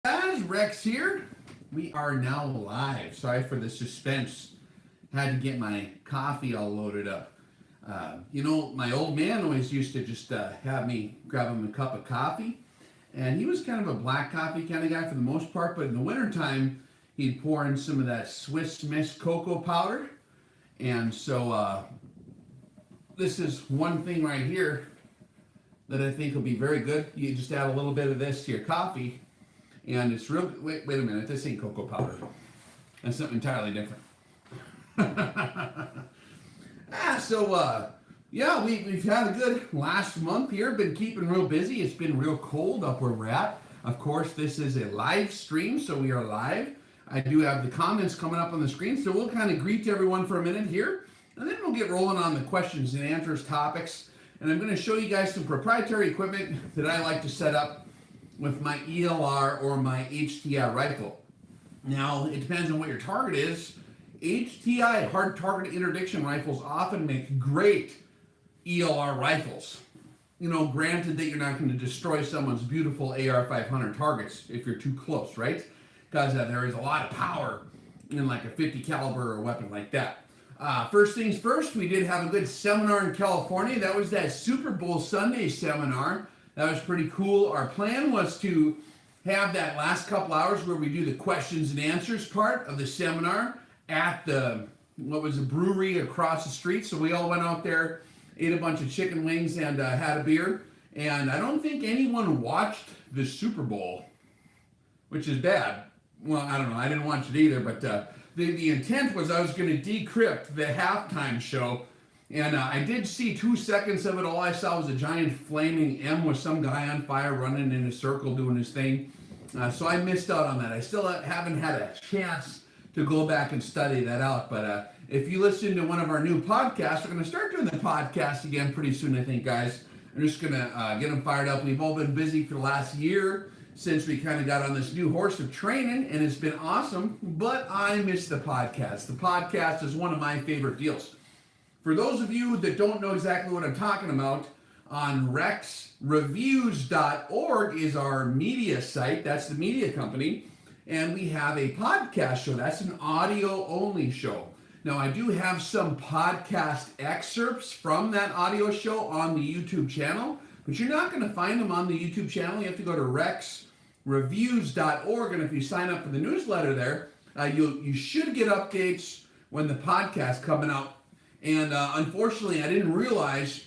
Guys, Rex here. We are now live. Sorry for the suspense. Had to get my coffee all loaded up. My old man always used to just have me grab him a cup of coffee. And he was kind of a black coffee kind of guy for the most part. But in the wintertime, he'd pour in some of that Swiss Miss cocoa powder. And so this is one thing right here that I think will be very good. You just add a little bit of this to your coffee. And it's real. Wait a minute. This ain't cocoa powder. That's something entirely different. We've had a good last month here. Been keeping real busy. It's been real cold up where we're at. Of course, this is a live stream, so we are live. I do have the comments coming up on the screen, so we'll kind of greet everyone for a minute here, and then we'll get rolling on the questions and answers topics. And I'm going to show you guys some proprietary equipment that I like to set up with my ELR or my HTI rifle. Now, it depends on what your target is. HTI, hard target interdiction rifles, often make great ELR rifles. Granted that you're not going to destroy someone's beautiful AR-500 targets if you're too close, right? Because there is a lot of power in like a 50 caliber or a weapon like that. First things first, we did have a good seminar in California. That was that Super Bowl Sunday seminar. That was pretty cool. Our plan was to have that last couple hours where we do the questions and answers part of the seminar at the brewery across the street. So we all went out there, ate a bunch of chicken wings, and had a beer. And I don't think anyone watched the Super Bowl, which is bad. Well, I don't know. I didn't watch it either. But the intent was I was going to decrypt the halftime show. And I did see 2 seconds of it. All I saw was a giant flaming M with some guy on fire running in a circle doing his thing. So I missed out on that. I still haven't had a chance to go back and study that out. But if you listen to one of our new podcasts, we're going to start doing the podcast again pretty soon, I think, guys. I'm just going to get them fired up. We've all been busy for the last year since we kind of got on this new horse of training, and it's been awesome. But I miss the podcast. The podcast is one of my favorite deals. For those of you that don't know exactly what I'm talking about, on rexreviews.org is our media site. That's the media company. And we have a podcast show. That's an audio-only show. Now, I do have some podcast excerpts from that audio show on the YouTube channel, but you're not going to find them on the YouTube channel. You have to go to rexreviews.org, and if you sign up for the newsletter there, you should get updates when the podcast coming out. And unfortunately, I didn't realize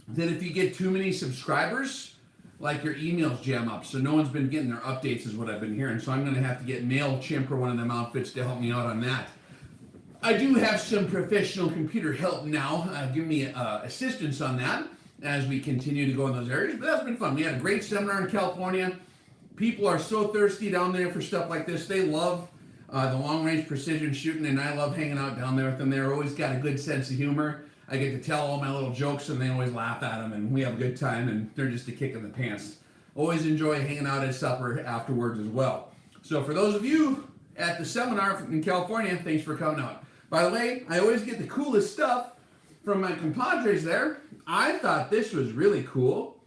that if you get too many subscribers, like your emails jam up. So no one's been getting their updates is what I've been hearing. So I'm going to have to get MailChimp or one of them outfits to help me out on that. I do have some professional computer help now. Give me assistance on that as we continue to go in those areas. But that's been fun. We had a great seminar in California. People are so thirsty down there for stuff like this. They love the long-range precision shooting, and I love hanging out down there with them. They're always got a good sense of humor. I get to tell all my little jokes, and they always laugh at them, and we have a good time, and they're just a kick in the pants. Always enjoy hanging out at supper afterwards as well. So for those of you at the seminar in California, thanks for coming out. By the way, I always get the coolest stuff from my compadres there. I thought this was really cool.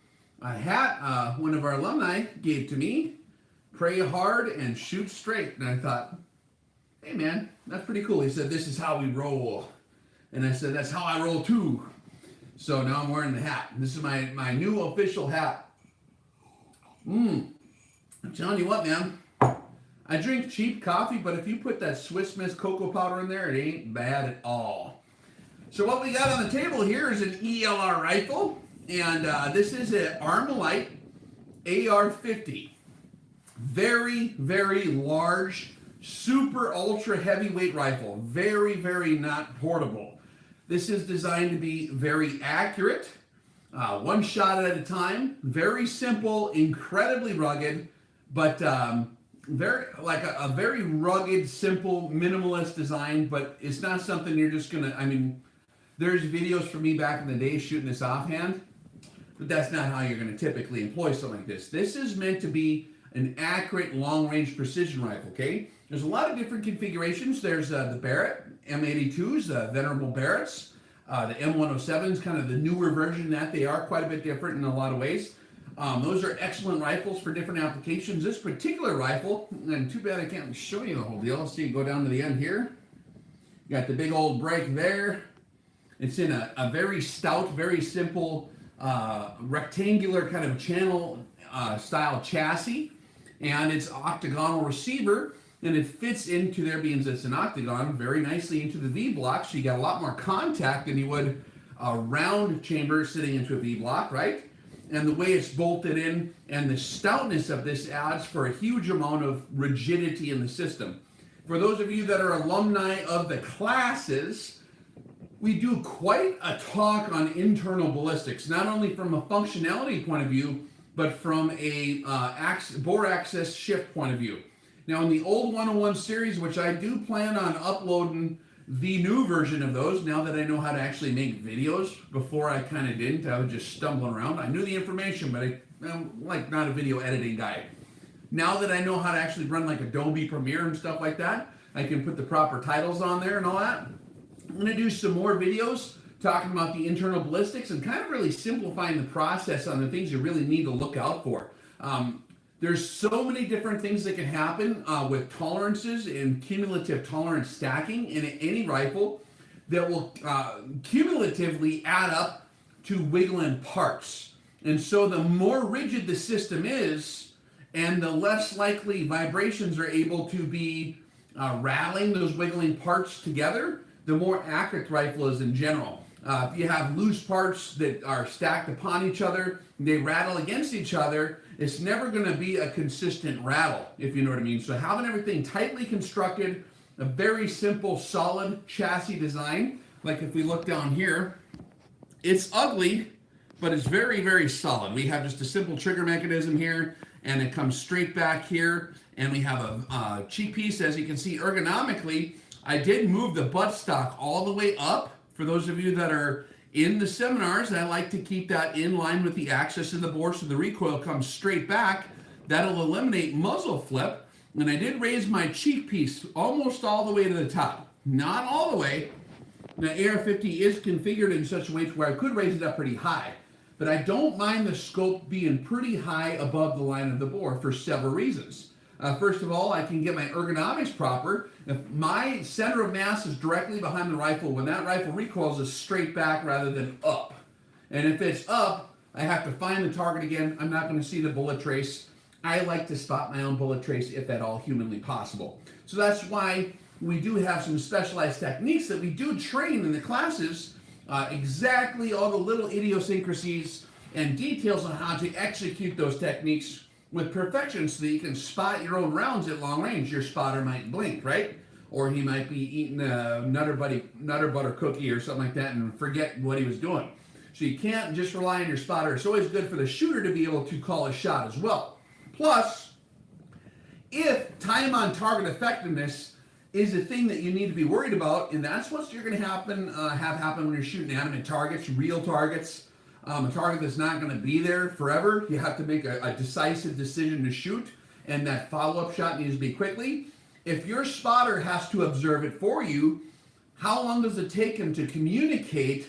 A hat one of our alumni gave to me. Pray hard and shoot straight. And I thought, hey man, that's pretty cool. He said, this is how we roll. And I said, that's how I roll too. So now I'm wearing the hat. This is my new official hat. I'm telling you what, man. I drink cheap coffee, but if you put that Swiss Miss cocoa powder in there, it ain't bad at all. So what we got on the table here is an ELR rifle. And this is an Armalite AR-50. Very, very large, super ultra heavyweight rifle. Very, very not portable. This is designed to be very accurate, one shot at a time, very simple, incredibly rugged, but very like a very rugged, simple, minimalist design, but it's not something you're just gonna, there's videos from me back in the day shooting this offhand, but that's not how you're gonna typically employ something like this. This is meant to be an accurate long-range precision rifle, okay? There's a lot of different configurations. There's the Barrett M82s, the venerable Barretts. The M107s, kind of the newer version that they are quite a bit different in a lot of ways. Those are excellent rifles for different applications. This particular rifle, and too bad I can't show you the whole deal. Let's see, go down to the end here. You got the big old brake there. It's in a very stout, very simple, rectangular kind of channel style chassis, and it's octagonal receiver, and it fits into there, being it's an octagon, very nicely into the V-block, so you got a lot more contact than you would a round chamber sitting into a V-block, right? And the way it's bolted in and the stoutness of this adds for a huge amount of rigidity in the system. For those of you that are alumni of the classes, we do quite a talk on internal ballistics, not only from a functionality point of view, but from a bore access shift point of view. Now, in the old 101 series, which I do plan on uploading the new version of those, now that I know how to actually make videos. Before I kind of didn't. I was just stumbling around. I knew the information, but I'm like not a video editing guy. Now that I know how to actually run like Adobe Premiere and stuff like that, I can put the proper titles on there and all that. I'm going to do some more videos talking about the internal ballistics and kind of really simplifying the process on the things you really need to look out for. There's so many different things that can happen with tolerances and cumulative tolerance stacking in any rifle that will cumulatively add up to wiggling parts. And so the more rigid the system is, and the less likely vibrations are able to be rattling those wiggling parts together, the more accurate the rifle is in general. If you have loose parts that are stacked upon each other, they rattle against each other, it's never going to be a consistent rattle, if you know what I mean. So having everything tightly constructed, a very simple, solid chassis design, like if we look down here, it's ugly, but it's very, very solid. We have just a simple trigger mechanism here, and it comes straight back here, and we have a cheek piece. As you can see, ergonomically, I did move the buttstock all the way up. For those of you that are in the seminars, I like to keep that in line with the axis of the bore so the recoil comes straight back. That'll eliminate muzzle flip. And I did raise my cheek piece almost all the way to the top. Not all the way. The AR-50 is configured in such a way where I could raise it up pretty high. But I don't mind the scope being pretty high above the line of the bore for several reasons. First of all, I can get my ergonomics proper. If my center of mass is directly behind the rifle, when that rifle recoils, is straight back rather than up. And if it's up, I have to find the target again. I'm not going to see the bullet trace. I like to spot my own bullet trace if at all humanly possible. So that's why we do have some specialized techniques that we do train in the classes, exactly all the little idiosyncrasies and details on how to execute those techniques with perfection so that you can spot your own rounds at long range. Your spotter might blink, right? Or he might be eating a Nutter Butter cookie or something like that and forget what he was doing. So you can't just rely on your spotter. It's always good for the shooter to be able to call a shot as well. Plus, if time on target effectiveness is a thing that you need to be worried about, and that's what you're going to have happen when you're shooting animate targets, real targets, a target that's not going to be there forever. You have to make a decisive decision to shoot, and that follow-up shot needs to be quickly. If your spotter has to observe it for you, how long does it take him to communicate,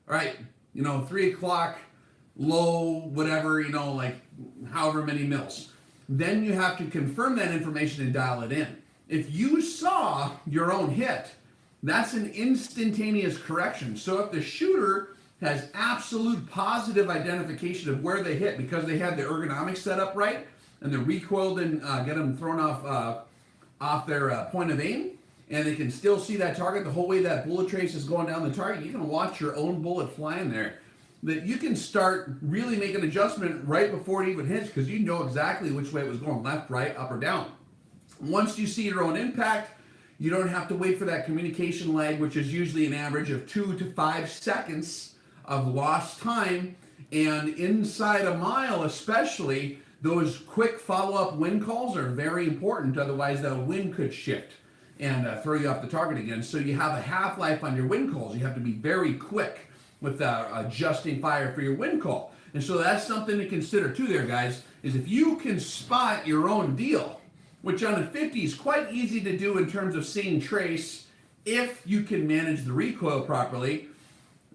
right, 3 o'clock, low, whatever, like however many mils. Then you have to confirm that information and dial it in. If you saw your own hit, that's an instantaneous correction. So if the shooter has absolute positive identification of where they hit because they had the ergonomics set up right and the recoil didn't get them thrown off their point of aim, and they can still see that target the whole way that bullet trace is going down the target, you can watch your own bullet fly in there. That you can start really making an adjustment right before it even hits because you know exactly which way it was going, left, right, up, or down. Once you see your own impact, you don't have to wait for that communication lag, which is usually an average of 2 to 5 seconds of lost time. And inside a mile especially, those quick follow-up wind calls are very important. Otherwise, the wind could shift and throw you off the target again. So you have a half-life on your wind calls. You have to be very quick with adjusting fire for your wind call. And so that's something to consider too there, guys, is if you can spot your own deal, which on a 50 is quite easy to do in terms of seeing trace if you can manage the recoil properly.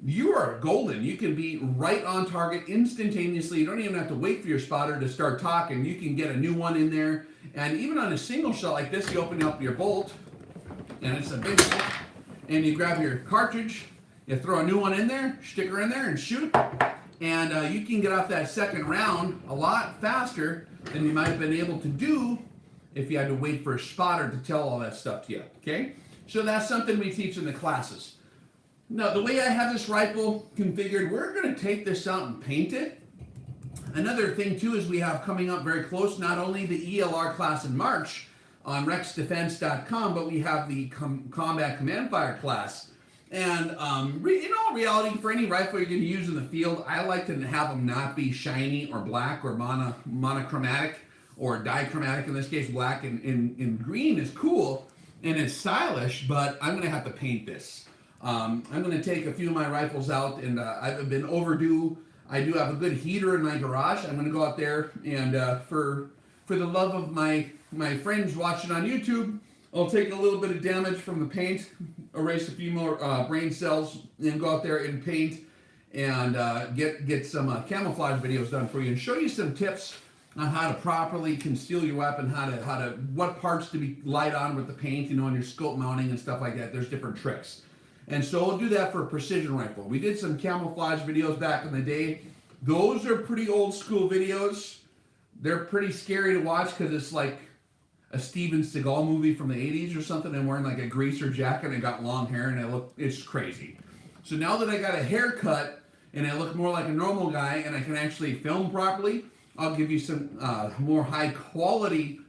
you are golden. You can be right on target instantaneously. You don't even have to wait for your spotter to start talking. You can get a new one in there. And even on a single shot like this, you open up your bolt, and it's a big bolt, and you grab your cartridge, you throw a new one in there, stick her in there, and shoot. And you can get off that second round a lot faster than you might have been able to do if you had to wait for a spotter to tell all that stuff to you, okay? So that's something we teach in the classes. Now, the way I have this rifle configured, we're going to take this out and paint it. Another thing, too, is we have coming up very close, not only the ELR class in March on rexdefense.com, but we have the Combat Command Fire class. And in all reality, for any rifle you're going to use in the field, I like to have them not be shiny or black or monochromatic or dichromatic. In this case, black and green is cool and it's stylish, but I'm going to have to paint this. I'm going to take a few of my rifles out, and I've been overdue. I do have a good heater in my garage. I'm going to go out there, and for the love of my friends watching on YouTube, I'll take a little bit of damage from the paint, erase a few more brain cells, and go out there and paint and get some camouflage videos done for you and show you some tips on how to properly conceal your weapon, what parts to be light on with the paint, on your scope mounting and stuff like that. There's different tricks. And so we'll do that for a precision rifle. We did some camouflage videos back in the day. Those are pretty old school videos. They're pretty scary to watch because it's like a Steven Seagal movie from the 80s or something, and wearing like a greaser jacket and got long hair, and it's crazy. So now that I got a haircut and I look more like a normal guy and I can actually film properly, I'll give you some more high quality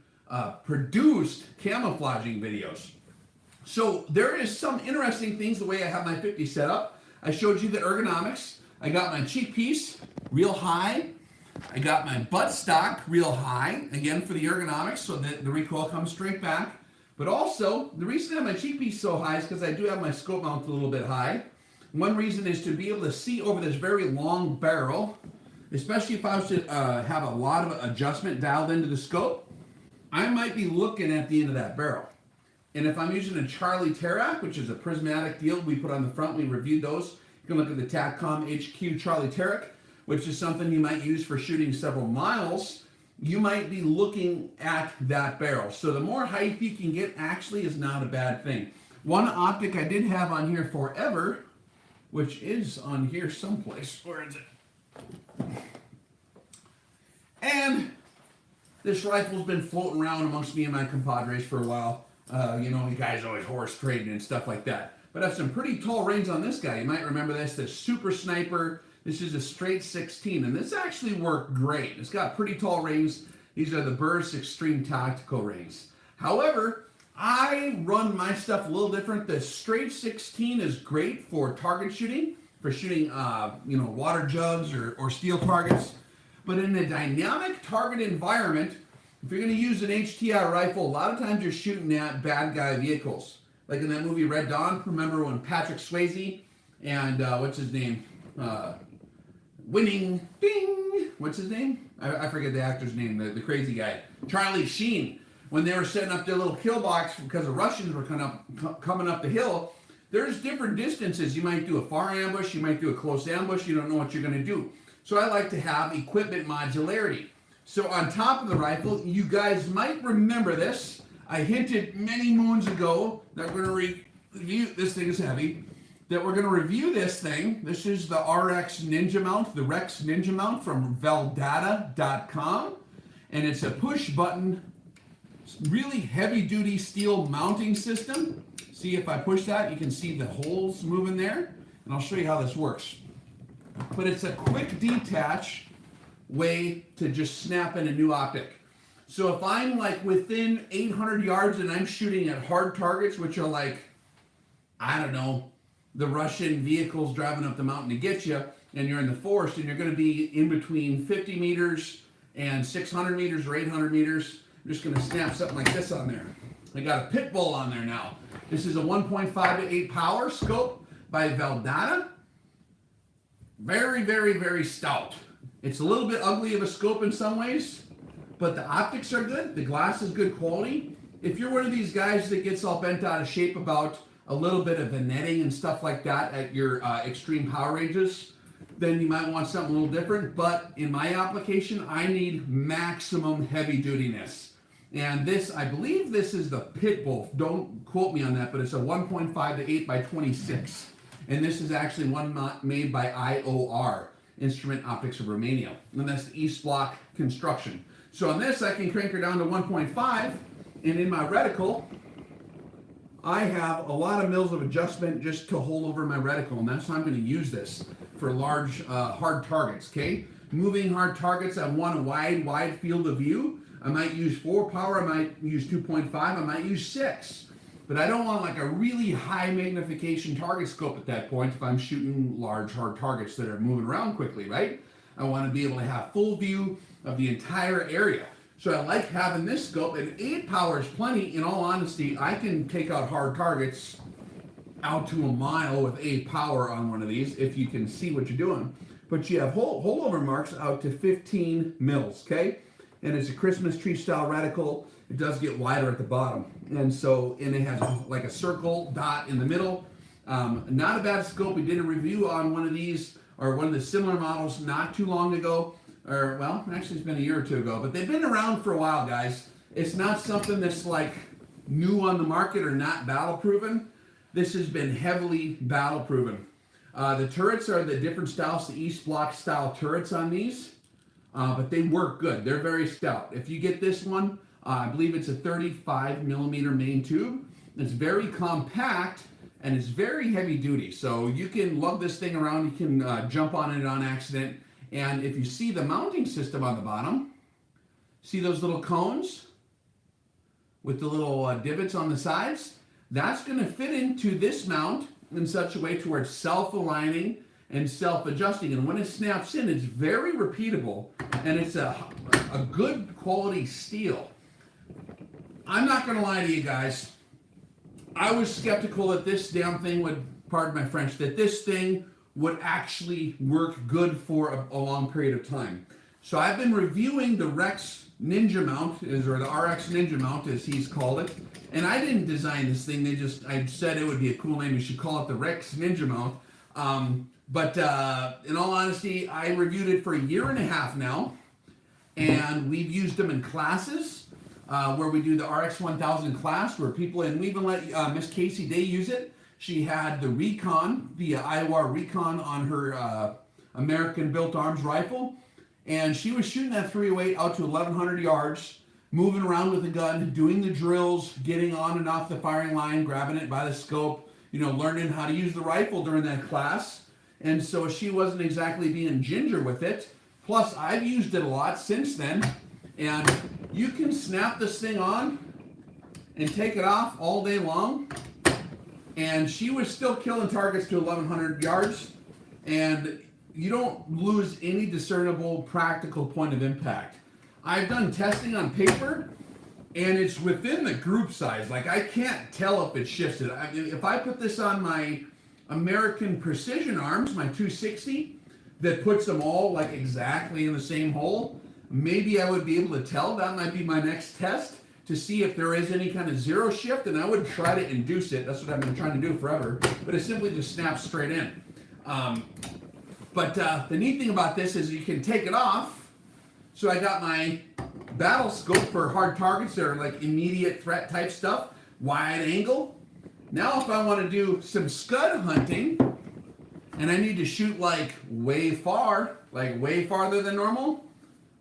produced camouflaging videos. So there is some interesting things the way I have my 50 set up. I showed you the ergonomics. I got my cheek piece real high. I got my buttstock real high, again for the ergonomics, so that the recoil comes straight back. But also, the reason I have my cheek piece so high is because I do have my scope mount a little bit high. One reason is to be able to see over this very long barrel, especially if I was to have a lot of adjustment dialed into the scope. I might be looking at the end of that barrel. And if I'm using a Charlie Terac, which is a prismatic deal we put on the front, we reviewed those. You can look at the TACCOM HQ Charlie Terac, which is something you might use for shooting several miles. You might be looking at that barrel. So the more height you can get actually is not a bad thing. One optic I did have on here forever, which is on here someplace. Where is it? And this rifle's been floating around amongst me and my compadres for a while. You guys always horse trading and stuff like that. But I have some pretty tall range on this guy. You might remember this Super Sniper. This is a straight 16, and this actually worked great. It's got pretty tall rings. These are the Burris Extreme Tactical rings. However, I run my stuff a little different. The straight 16 is great for target shooting, for shooting, water jugs or steel targets. But in a dynamic target environment, if you're going to use an HTI rifle, a lot of times you're shooting at bad guy vehicles. Like in that movie Red Dawn, remember when Patrick Swayze and, what's his name? Winning, ding! What's his name? I forget the actor's name, the crazy guy. Charlie Sheen. When they were setting up their little kill box because the Russians were coming up the hill, there's different distances. You might do a far ambush, you might do a close ambush, you don't know what you're going to do. So I like to have equipment modularity. So on top of the rifle, you guys might remember this. I hinted many moons ago that we're going to review, this thing is heavy, that we're going to review this thing. This is the RX Ninja mount, the Rex Ninja mount from Veldata.com. And it's a push button, really heavy duty steel mounting system. See, if I push that, you can see the holes moving there. And I'll show you how this works. But it's a quick detach way to just snap in a new optic. So if I'm like within 800 yards and I'm shooting at hard targets, which are like, I don't know, the Russian vehicles driving up the mountain to get you, and you're in the forest and you're going to be in between 50 meters and 600 meters or 800 meters, I'm just going to snap something like this on there. I got a pit bull on there now. This is a 1.5 to 8 power scope by Veldata. Very, very, very stout. It's a little bit ugly of a scope in some ways, but the optics are good. The glass is good quality. If you're one of these guys that gets all bent out of shape about a little bit of the netting and stuff like that at your extreme power ranges, then you might want something a little different. But in my application, I need maximum heavy dutiness. And this, I believe this is the Pitbull. Don't quote me on that, but it's a 1.5 to 8 by 26. And this is actually one made by IOR, Instrument Optics of Romania. And that's the East Block construction. So on this, I can crank her down to 1.5. And in my reticle, I have a lot of mils of adjustment just to hold over my reticle. And that's how I'm going to use this for large, hard targets, okay? Moving hard targets, I want a wide field of view. I might use 4 power, I might use 2.5, I might use 6. But I don't want like a really high magnification target scope at that point if I'm shooting large, hard targets that are moving around quickly, right? I want to be able to have full view of the entire area. So I like having this scope, and 8 power is plenty. In all honesty, I can take out hard targets out to a mile with 8 power on one of these if you can see what you're doing. But you have holdover marks out to 15 mils, okay? And it's a Christmas tree style reticle. It does get wider at the bottom. And it has like a circle dot in the middle. Not a bad scope. We did a review on one of these, or one of the similar models not too long ago. Or, well, actually it's been a year or two ago. But they've been around for a while, guys. It's not something that's like new on the market or not battle proven. This has been heavily battle proven. The turrets are the different styles, the East Block style turrets on these. But they work good. They're very stout. If you get this one, I believe it's a 35 millimeter main tube. It's very compact and it's very heavy duty. So you can lug this thing around. You can jump on it on accident. And if you see the mounting system on the bottom, see those little cones with the little divots on the sides? That's going to fit into this mount in such a way to where it's self-aligning and self-adjusting, and when it snaps in, it's very repeatable, and it's a good quality steel. I'm not going to lie to you guys. I was skeptical that this damn thing would, pardon my French, that this thing would actually work good for a long period of time. So I've been reviewing the Rex Ninja mount, or the RX Ninja mount as he's called it, and I didn't design this thing. I said it would be a cool name. You should call it the Rex Ninja mount. But in all honesty, I reviewed it for a year and a half now, and we've used them in classes where we do the RX 1000 class, where people, and we even let Miss Casey Day use it. She had the Recon, the IOR Recon on her American Built Arms rifle, and she was shooting that 308 out to 1,100 yards, moving around with the gun, doing the drills, getting on and off the firing line, grabbing it by the scope, learning how to use the rifle during that class. And so she wasn't exactly being ginger with it. Plus, I've used it a lot since then. And you can snap this thing on and take it off all day long. And she was still killing targets to 1,100 yards. And you don't lose any discernible practical point of impact. I've done testing on paper, and it's within the group size. Like, I can't tell if it shifted. I mean, if I put this on my American Precision Arms, my 260, that puts them all like exactly in the same hole, maybe I would be able to tell. That might be my next test to see if there is any kind of zero shift, and I would try to induce it. That's what I've been trying to do forever, but it simply just snaps straight in. But the neat thing about this is you can take it off. So I got my battle scope for hard targets that are like immediate threat type stuff, wide angle. Now if I want to do some scud hunting and I need to shoot like way far, like way farther than normal,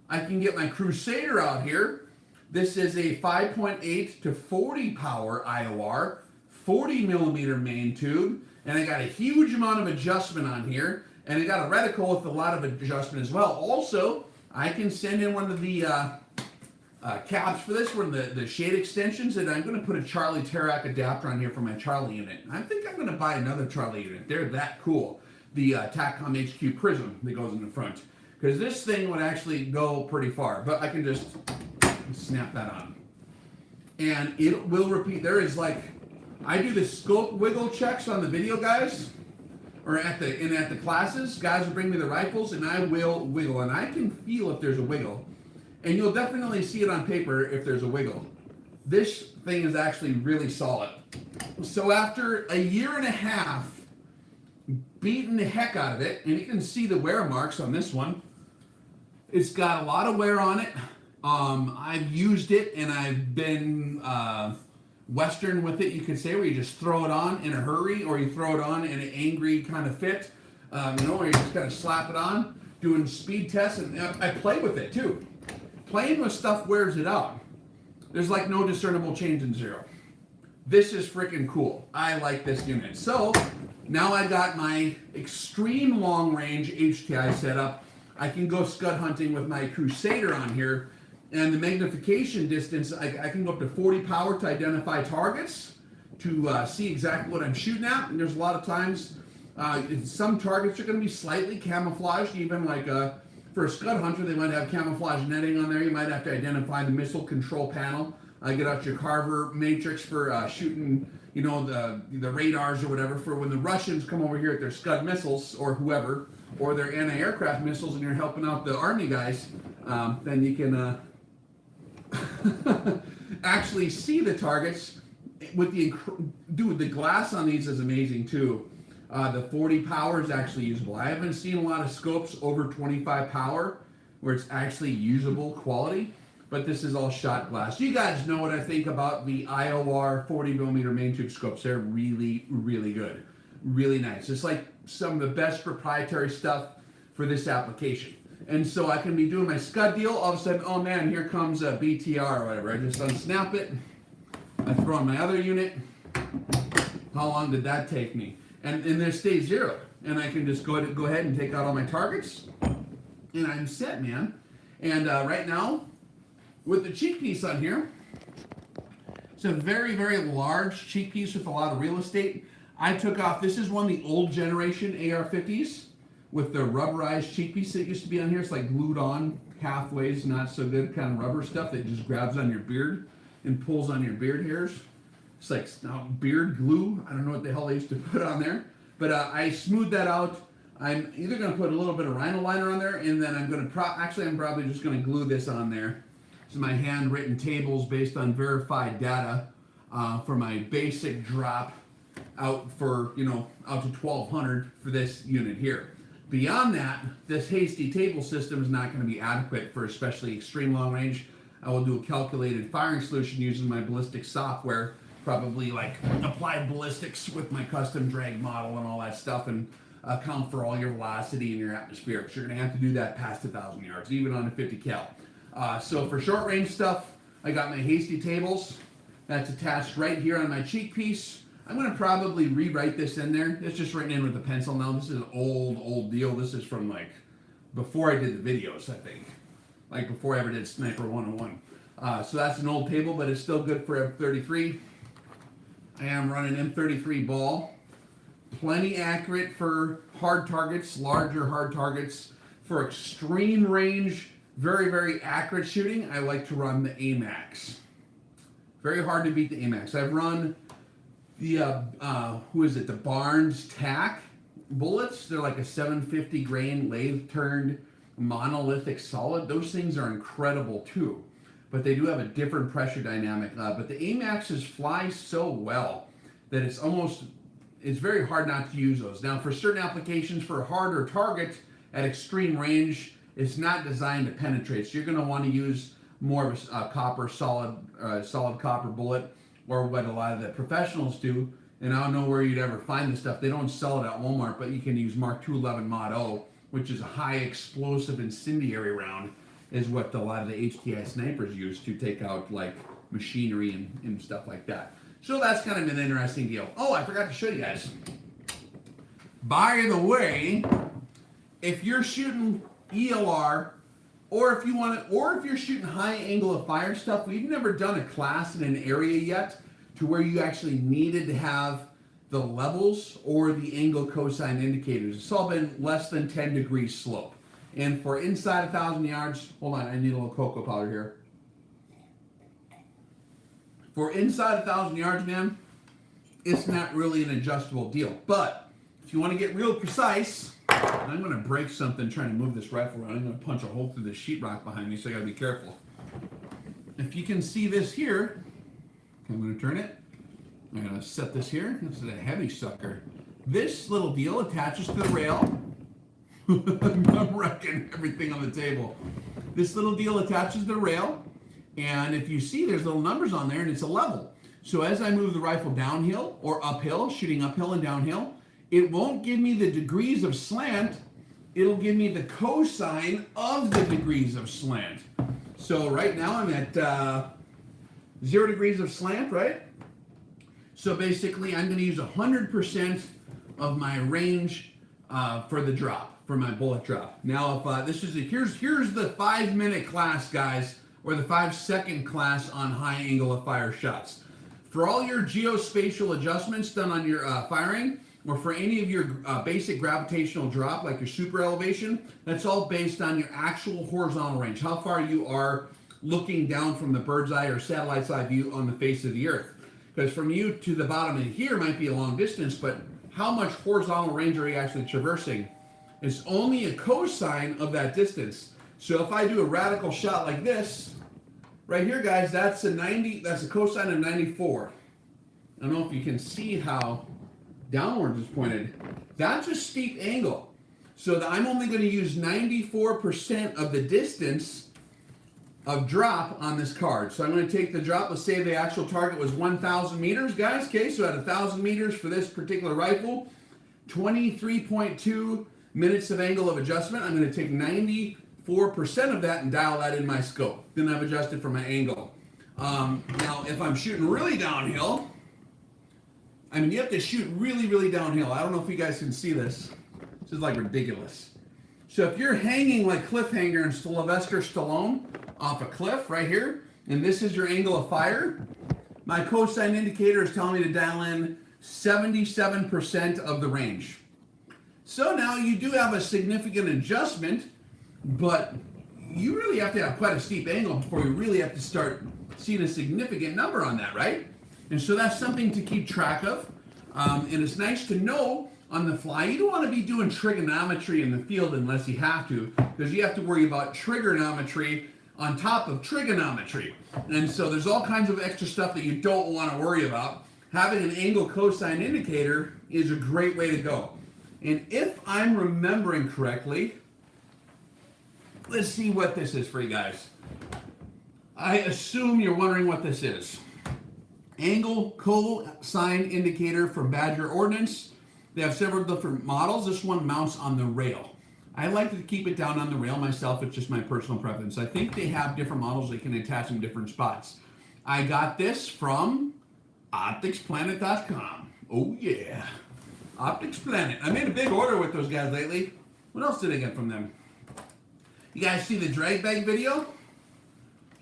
I can get my Crusader out here. This is a 5.8 to 40 power IOR, 40 millimeter main tube, and I got a huge amount of adjustment on here, and I got a reticle with a lot of adjustment as well. Also, I can send in one of the caps for this, one of the shade extensions, and I'm going to put a Charlie Terac adapter on here for my Charlie unit. I think I'm going to buy another Charlie unit. They're that cool. The TACCOM HQ Prism that goes in the front. Because this thing would actually go pretty far, but I can just snap that on. And it will repeat. There is like, I do the scope wiggle checks on the video, guys, or at the classes. Guys will bring me the rifles, and I will wiggle, and I can feel if there's a wiggle. And you'll definitely see it on paper if there's a wiggle. This thing is actually really solid. So after a year and a half beating the heck out of it, and you can see the wear marks on this one. It's got a lot of wear on it. I've used it and I've been Western with it, you could say, where you just throw it on in a hurry or you throw it on in an angry kind of fit, or you just kind of slap it on, doing speed tests, and I play with it too. Playing with stuff wears it out. There's like no discernible change in zero. This is freaking cool. I like this unit. So now I got my extreme long range HTI set up. I can go scud hunting with my Crusader on here, and the magnification distance, I can go up to 40 power to identify targets, to see exactly what I'm shooting at. And there's a lot of times, some targets are going to be slightly camouflaged, even like for a scud hunter, they might have camouflage netting on there. You might have to identify the missile control panel. Get out your Carver matrix for shooting, the radars or whatever, for when the Russians come over here at their Scud missiles or whoever, or their anti-aircraft missiles, and you're helping out the Army guys, then you can actually see the targets. With the glass on these is amazing too. The 40 power is actually usable. I haven't seen a lot of scopes over 25 power where it's actually usable quality. But this is all shot glass. You guys know what I think about the IOR 40mm main tube scopes. They're really, really good. Really nice. It's like some of the best proprietary stuff for this application. And so I can be doing my scud deal. All of a sudden, oh man, here comes a BTR or whatever. I just unsnap it. I throw on my other unit. How long did that take me? And there stays zero. And I can just go ahead and take out all my targets. And I'm set, man. And right now, with the cheek piece on here, it's a very, very large cheek piece with a lot of real estate. I took off, this is one of the old generation AR-50s with the rubberized cheek piece that used to be on here. It's like glued on halfway, it's not so good, kind of rubber stuff that just grabs on your beard and pulls on your beard hairs. It's like beard glue. I don't know what the hell they used to put on there. But I smoothed that out. I'm either going to put a little bit of rhino liner on there, and then I'm going to I'm probably just going to glue this on there. This is my handwritten tables based on verified data for my basic drop out for, out to 1200 for this unit here. Beyond that, this hasty table system is not going to be adequate for especially extreme long range. I will do a calculated firing solution using my ballistic software, probably like applied ballistics with my custom drag model and all that stuff, and account for all your velocity and your atmospherics. You're going to have to do that past 1,000 yards, even on a 50 cal. So for short range stuff, I got my hasty tables. That's attached right here on my cheek piece. I'm going to probably rewrite this in there. It's just written in with a pencil now. This is an old deal. This is from like before I did the videos, I think. Like before I ever did Sniper 101. So that's an old table, but it's still good for F33. I am running M33 ball. Plenty accurate for hard targets, larger hard targets. For extreme range, very, very accurate shooting, I like to run the AMAX. Very hard to beat the AMAX. I've run the, the Barnes TAC bullets. They're like a 750 grain lathe-turned monolithic solid. Those things are incredible too, but they do have a different pressure dynamic. But the AMAXs fly so well that it's very hard not to use those. Now, for certain applications, for a harder target at extreme range, it's not designed to penetrate. So you're going to want to use more of a copper solid copper bullet, or what a lot of the professionals do. And I don't know where you'd ever find this stuff. They don't sell it at Walmart, but you can use Mark 211 Mod O, which is a high explosive incendiary round, is what a lot of the HTI snipers use to take out like machinery and stuff like that. So that's kind of an interesting deal. Oh, I forgot to show you guys. By the way, if you're shooting ELR, or if you're shooting high angle of fire stuff, we've never done a class in an area yet to where you actually needed to have the levels or the angle cosine indicators. It's all been less than 10 degrees slope. And for inside 1,000 yards, hold on, I need a little cocoa powder here. For inside 1,000 yards, man, it's not really an adjustable deal. But if you want to get real precise, I'm going to break something trying to move this rifle around. I'm going to punch a hole through the sheetrock behind me, so I got to be careful. If you can see this here, I'm going to turn it. I'm going to set this here. This is a heavy sucker. This little deal attaches to the rail. I'm wrecking everything on the table. This little deal attaches to the rail, and if you see, there's little numbers on there, and it's a level. So as I move the rifle downhill or uphill, shooting uphill and downhill, it won't give me the degrees of slant. It'll give me the cosine of the degrees of slant. So right now I'm at 0 degrees of slant, right? So basically I'm going to use 100% of my range for the drop, for my bullet drop. Now if this is here's the 5-minute class, guys, or the 5-second class on high angle of fire shots. For all your geospatial adjustments done on your firing, or for any of your basic gravitational drop, like your super elevation, that's all based on your actual horizontal range, how far you are looking down from the bird's eye or satellite's eye view on the face of the earth. Because from you to the bottom of here might be a long distance, but how much horizontal range are you actually traversing? It's only a cosine of that distance. So if I do a radical shot like this, right here, guys, that's a cosine of 94. I don't know if you can see how downwards is pointed. That's a steep angle. So that I'm only going to use 94% of the distance of drop on this card. So I'm going to take the drop. Let's say the actual target was 1,000 meters, guys. Okay, so at 1,000 meters for this particular rifle, 23.2 minutes of angle of adjustment. I'm going to take 94% of that and dial that in my scope. Then I've adjusted for my angle. Now, if I'm shooting really downhill, I mean, you have to shoot really, really downhill. I don't know if you guys can see this. This is like ridiculous. So if you're hanging like Cliffhanger and Sylvester Stallone off a cliff right here, and this is your angle of fire, my cosine indicator is telling me to dial in 77% of the range. So now you do have a significant adjustment, but you really have to have quite a steep angle before you really have to start seeing a significant number on that, right? And so that's something to keep track of. And it's nice to know on the fly. You don't want to be doing trigonometry in the field unless you have to, because you have to worry about trigonometry on top of trigonometry. And so there's all kinds of extra stuff that you don't want to worry about. Having an angle cosine indicator is a great way to go. And if I'm remembering correctly, let's see what this is for you guys. I assume you're wondering what this is. Angle cosine indicator for Badger Ordnance. They have several different models. This one mounts on the rail. I like to keep it down on the rail myself. It's just my personal preference. I think they have different models they can attach in different spots. I got this from Opticsplanet.com. Oh yeah, Opticsplanet. I made a big order with those guys lately. What else did I get from them? You guys see the drag bag video?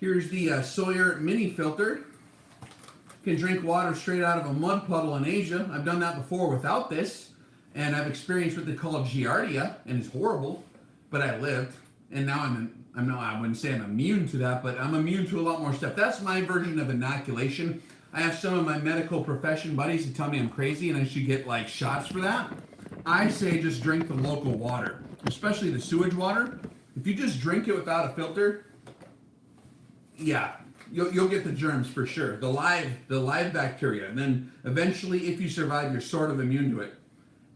Here's the Sawyer mini filter. Can drink water straight out of a mud puddle in Asia. I've done that before without this, and I've experienced what they call giardia, and it's horrible, but I lived, and now I wouldn't say I'm immune to that, but I'm immune to a lot more stuff. That's my version of inoculation. I have some of my medical profession buddies who tell me I'm crazy and I should get like shots for that. I say just drink the local water, especially the sewage water. If you just drink it without a filter, yeah, you'll get the germs for sure, the live bacteria, and then eventually, if you survive, you're sort of immune to it.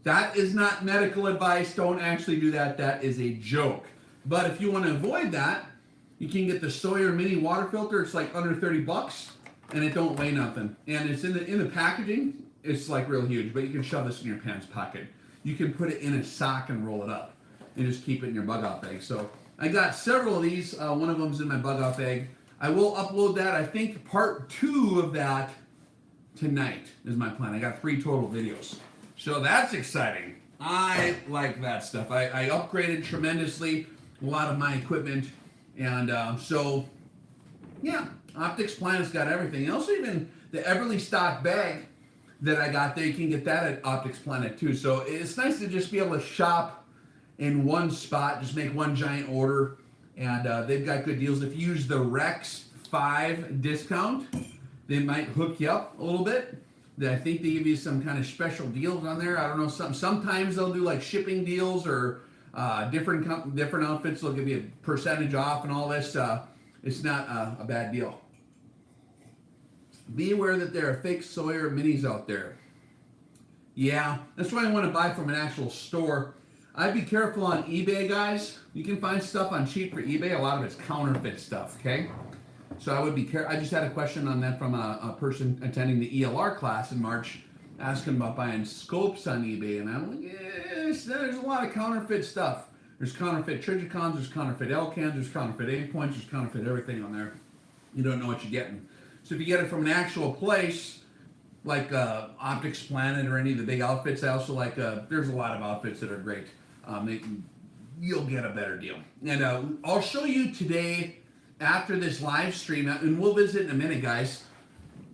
That is not medical advice. Don't actually do that. That is a joke. But if you want to avoid that, you can get the Sawyer mini water filter. It's like under $30, and it don't weigh nothing. And it's in the packaging. It's like real huge, but you can shove this in your pants pocket. You can put it in a sock and roll it up, and just keep it in your bug out bag. So I got several of these. One of them's in my bug out bag. I will upload that. I think part 2 of that tonight is my plan. I got 3 total videos. So that's exciting. I like that stuff. I upgraded tremendously a lot of my equipment. And so, yeah, Opticspanet's got everything. And also even the Everly stock bag that I got there, you can get that at Opticsplanet too. So it's nice to just be able to shop in one spot, just make one giant order. And they've got good deals. If you use the Rex 5 discount, they might hook you up a little bit. I think they give you some kind of special deals on there. I don't know. Sometimes they'll do like shipping deals or different outfits. They'll give you a percentage off and all this. It's not a bad deal. Be aware that there are fake Sawyer minis out there. Yeah, that's why I want to buy from an actual store. I'd be careful on eBay, guys. You can find stuff on cheap for eBay. A lot of it's counterfeit stuff, okay? So I would be careful. I just had a question on that from a person attending the ELR class in March, asking about buying scopes on eBay. And I'm like, yes, there's a lot of counterfeit stuff. There's counterfeit Trigicons, there's counterfeit L-cans, there's counterfeit A-points, there's counterfeit everything on there. You don't know what you're getting. So if you get it from an actual place, like Opticsplanet or any of the big outfits, I also like, there's a lot of outfits that are great. You'll get a better deal. And I'll show you today, after this live stream, and we'll visit in a minute, guys,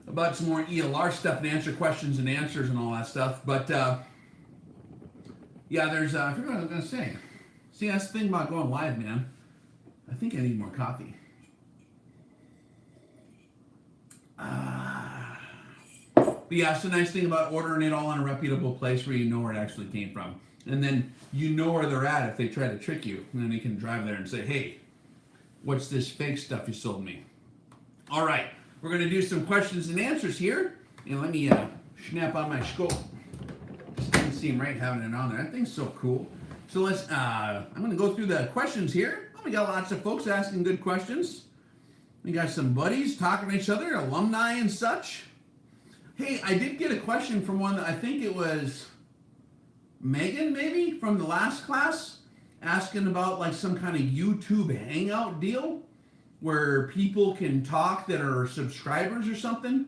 about some more ELR stuff and answer questions and answers and all that stuff. But yeah, there's, I forgot what I was going to say. See, that's the thing about going live, man. I think I need more coffee. But yeah, it's the nice thing about ordering it all in a reputable place where you know where it actually came from. And then you know where they're at if they try to trick you. And then you can drive there and say, hey, what's this fake stuff you sold me? All right, we're going to do some questions and answers here. And let me snap on my scope. Doesn't seem right having it on there. That thing's so cool. So let's, I'm going to go through the questions here. Oh, we got lots of folks asking good questions. We got some buddies talking to each other, alumni and such. Hey, I did get a question from one that I think it was Megan, maybe, from the last class, asking about like some kind of YouTube hangout deal where people can talk that are subscribers or something.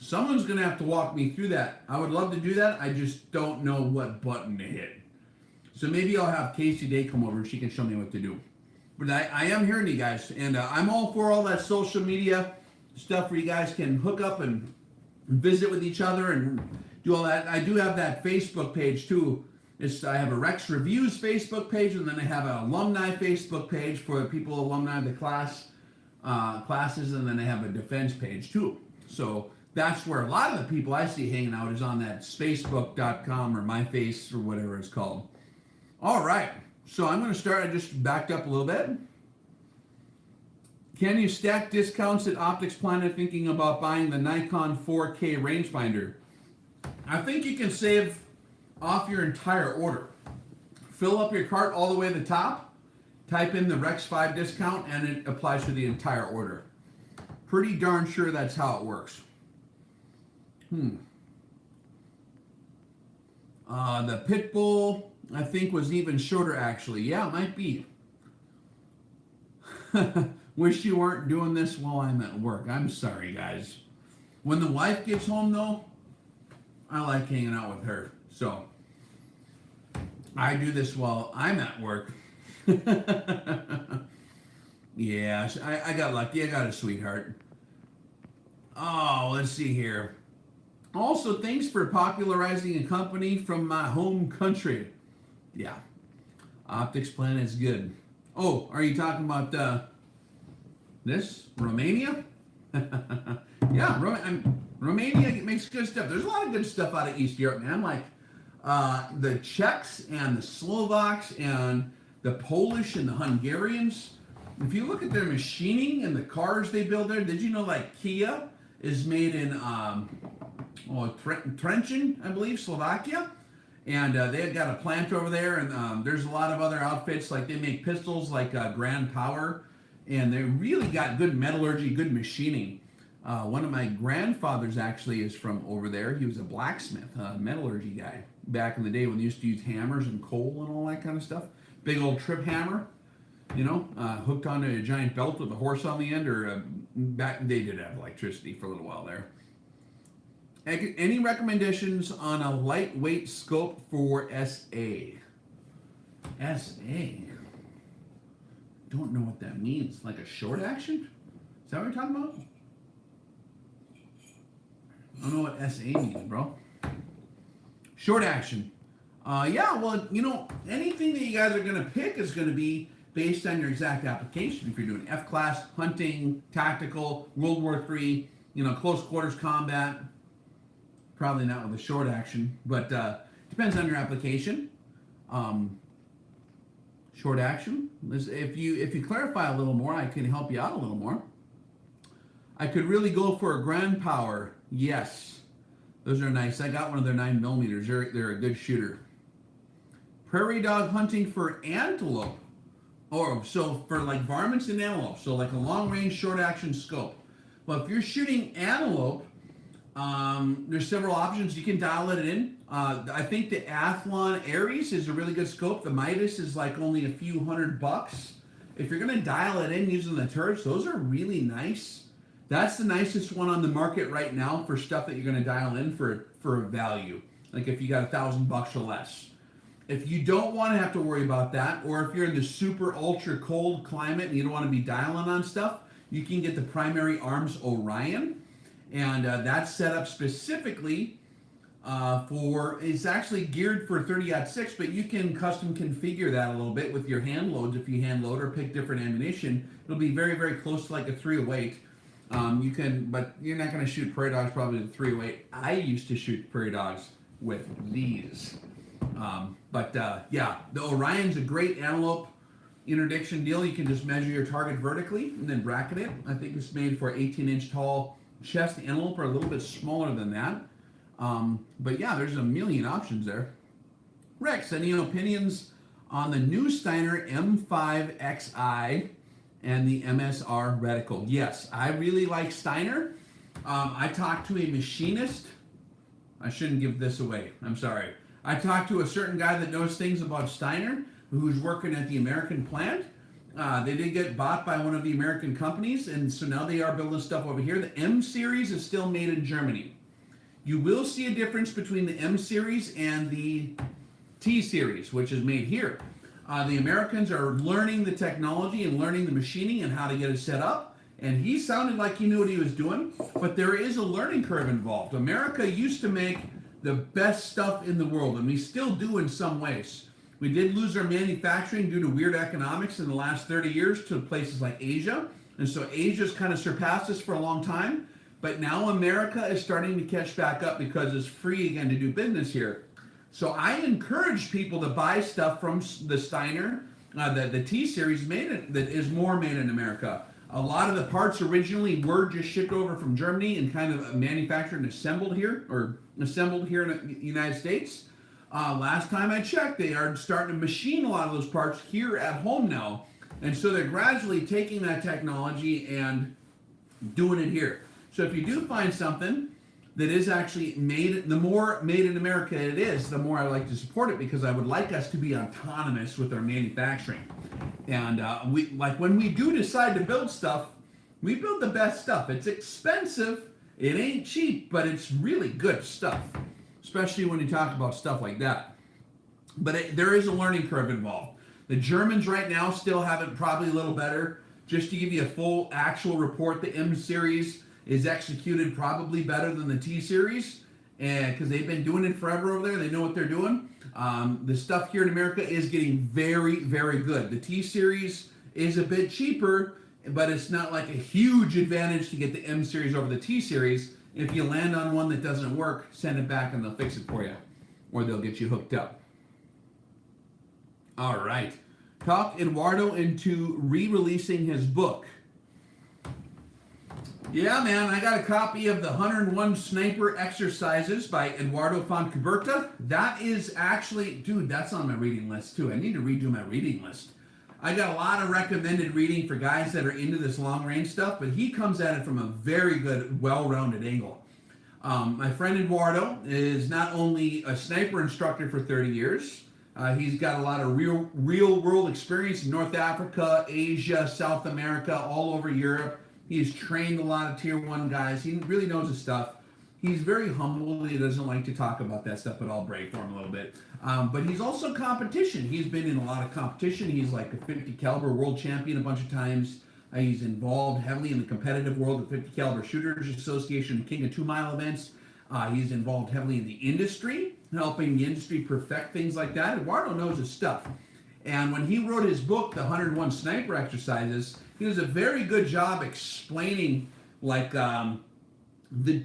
Someone's going to have to walk me through that. I would love to do that. I just don't know what button to hit. So maybe I'll have Casey Day come over and she can show me what to do. But I am hearing you guys, and I'm all for all that social media stuff where you guys can hook up and visit with each other and do all that. I do have that Facebook page too. I have a Rex Reviews Facebook page, and then I have an alumni Facebook page for people alumni of the classes, and then I have a defense page too. So that's where a lot of the people I see hanging out is on that spacebook.com or MyFace or whatever it's called. All right, so I'm going to start. I just backed up a little bit. Can you stack discounts at Opticsplanet thinking about buying the Nikon 4K rangefinder? I think you can save off your entire order. Fill up your cart all the way to the top, type in the Rex 5 discount, and it applies to the entire order. Pretty darn sure that's how it works. The Pitbull, I think, was even shorter actually. Yeah, it might be. Wish you weren't doing this while I'm at work. I'm sorry, guys. When the wife gets home, though, I like hanging out with her. So, I do this while I'm at work. Yeah, I got lucky. I got a sweetheart. Oh, let's see here. Also, thanks for popularizing a company from my home country. Yeah, Opticsplanet is good. Oh, are you talking about this? Romania? Yeah, Romania makes good stuff. There's a lot of good stuff out of East Europe, man. Like the Czechs and the Slovaks and the Polish and the Hungarians. If you look at their machining and the cars they build there, did you know like Kia is made in Trenčín, I believe, Slovakia? And they've got a plant over there, and there's a lot of other outfits. Like they make pistols like Grand Power, and they really got good metallurgy, good machining. One of my grandfathers actually is from over there. He was a blacksmith, metallurgy guy back in the day when they used to use hammers and coal and all that kind of stuff. Big old trip hammer, you know, hooked onto a giant belt with a horse on the end, or they did have electricity for a little while there. Any recommendations on a lightweight scope for SA? SA? Don't know what that means. Like a short action? Is that what you're talking about? I don't know what SA means, bro. Short action. Yeah, well, you know, anything that you guys are going to pick is going to be based on your exact application. If you're doing F-class, hunting, tactical, World War III, you know, close quarters combat, probably not with a short action, but depends on your application. Short action. If you clarify a little more, I can help you out a little more. I could really go for a grand power. Yes, those are nice. I got one of their 9mm. They're a good shooter. Prairie dog hunting for antelope. Or so for like varmints and antelope. So like a long range short action scope. Well, if you're shooting antelope, there's several options. You can dial it in. I think the Athlon Aries is a really good scope. The Midas is like only a few $100. If you're going to dial it in using the turrets, those are really nice. That's the nicest one on the market right now for stuff that you're going to dial in for value. Like if you got $1,000 or less. If you don't want to have to worry about that, or if you're in the super ultra cold climate and you don't want to be dialing on stuff, you can get the Primary Arms Orion. And that's set up specifically it's actually geared for 30-06, but you can custom configure that a little bit with your hand loads if you hand load or pick different ammunition. It'll be very, very close to like a 308. But you're not going to shoot prairie dogs probably with a 308. I used to shoot prairie dogs with these. Yeah, the Orion's a great antelope interdiction deal. You can just measure your target vertically and then bracket it. I think it's made for 18-inch tall chest antelope, or a little bit smaller than that. But yeah, there's a million options there. Rex, any opinions on the new Steiner M5XI and the MSR reticle? Yes, I really like Steiner. I talked to a machinist. I shouldn't give this away. I'm sorry. I talked to a certain guy that knows things about Steiner, who's working at the American plant. They did get bought by one of the American companies, and so now they are building stuff over here. The M series is still made in Germany. You will see a difference between the M series and the T series, which is made here. The Americans are learning the technology and learning the machining and how to get it set up. And he sounded like he knew what he was doing, but there is a learning curve involved. America used to make the best stuff in the world, and we still do in some ways. We did lose our manufacturing due to weird economics in the last 30 years to places like Asia. And so Asia's kind of surpassed us for a long time. But now America is starting to catch back up because it's free again to do business here. So I encourage people to buy stuff from the Steiner, the T series that is more made in America. A lot of the parts originally were just shipped over from Germany and kind of manufactured and assembled here in the United States. Last time I checked, they are starting to machine a lot of those parts here at home now. And so they're gradually taking that technology and doing it here. So if you do find something that is actually made, the more made in America it is, the more I like to support it, because I would like us to be autonomous with our manufacturing. And when we do decide to build stuff, we build the best stuff. It's expensive, it ain't cheap, but it's really good stuff, especially when you talk about stuff like that. But there is a learning curve involved. The Germans right now still have it probably a little better. Just to give you a full actual report, the M series is executed probably better than the T series, and because they've been doing it forever over there, they know what they're doing. The stuff here in America is getting very, very good. The T series is a bit cheaper, but it's not like a huge advantage to get the M series over the T series. If you land on one that doesn't work, send it back and they'll fix it for you, or they'll get you hooked up. All right. Talk Eduardo into re-releasing his book. Yeah, man, I got a copy of the 101 Sniper Exercises by Eduardo Fontcuberta. That is actually, dude, that's on my reading list too. I need to redo my reading list. I got a lot of recommended reading for guys that are into this long-range stuff, but he comes at it from a very good, well-rounded angle. My friend Eduardo is not only a sniper instructor for 30 years, he's got a lot of real-world experience in North Africa, Asia, South America, all over Europe. He's trained a lot of Tier 1 guys. He really knows his stuff. He's very humble. He doesn't like to talk about that stuff, but I'll break for him a little bit. But he's also competition. He's been in a lot of competition. He's like a 50 caliber world champion a bunch of times. He's involved heavily in the competitive world of 50 caliber shooters association and King of 2 Mile events. He's involved heavily in the industry, helping the industry perfect things like that. Eduardo knows his stuff. And when he wrote his book, The 101 Sniper Exercises, he does a very good job explaining like the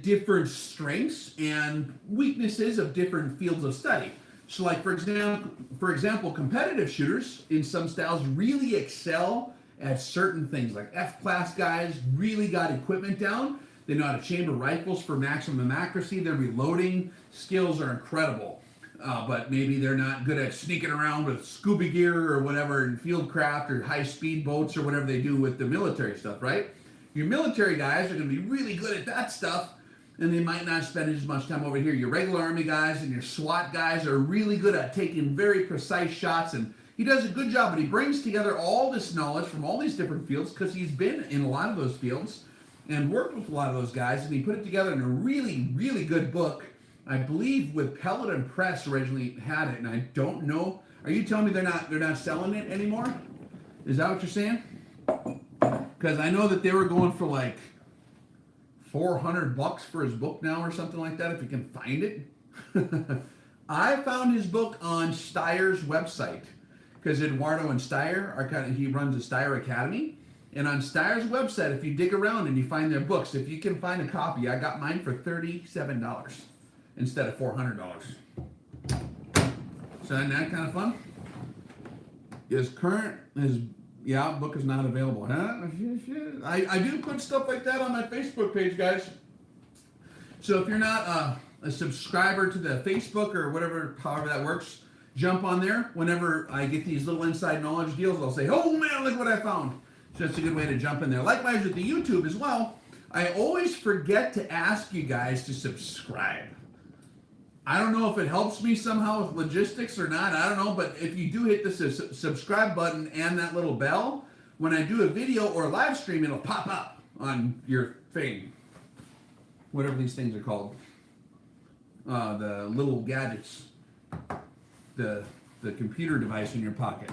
different strengths and weaknesses of different fields of study. So like, for example, competitive shooters in some styles really excel at certain things. Like F-class guys really got equipment down. They know how to chamber rifles for maximum accuracy. Their reloading skills are incredible. But maybe they're not good at sneaking around with scuba gear or whatever in field craft or high-speed boats or whatever they do with the military stuff, right? Your military guys are going to be really good at that stuff, and they might not spend as much time over here. Your regular Army guys and your SWAT guys are really good at taking very precise shots, and he does a good job, but he brings together all this knowledge from all these different fields because he's been in a lot of those fields and worked with a lot of those guys, and he put it together in a really, really good book. I believe with Pellet and Press originally had it, and I don't know. Are you telling me they're not selling it anymore? Is that what you're saying? Because I know that they were going for like $400 for his book now or something like that, if you can find it. I found his book on Steyer's website because Eduardo and Steyer he runs the Steyer Academy. And on Steyer's website, if you dig around and you find their books, if you can find a copy, I got mine for $37 instead of $400. So isn't that kind of fun? His book is not available. Huh? I do put stuff like that on my Facebook page, guys. So if you're not a subscriber to the Facebook or however that works, jump on there. Whenever I get these little inside knowledge deals, I'll say, oh man, look what I found. So that's a good way to jump in there. Likewise with the YouTube as well, I always forget to ask you guys to subscribe. I don't know if it helps me somehow with logistics or not. I don't know, but if you do hit the subscribe button and that little bell, when I do a video or a live stream, it'll pop up on your thing. Whatever these things are called. The little gadgets. The computer device in your pocket.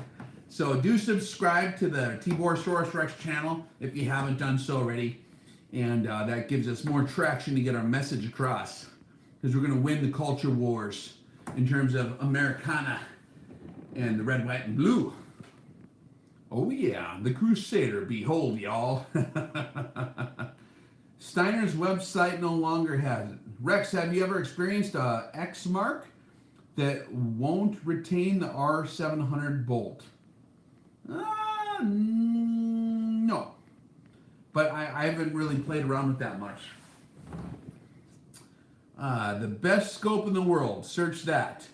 So do subscribe to the TiborasaurusRex channel if you haven't done so already. And that gives us more traction to get our message across. Because we're going to win the culture wars in terms of Americana and the red, white, and blue. Oh yeah, the Crusader, behold y'all. Steiner's website no longer has it. Rex, have you ever experienced a X mark that won't retain the R700 bolt? No. But I haven't really played around with that much. The best scope in the world. Search that.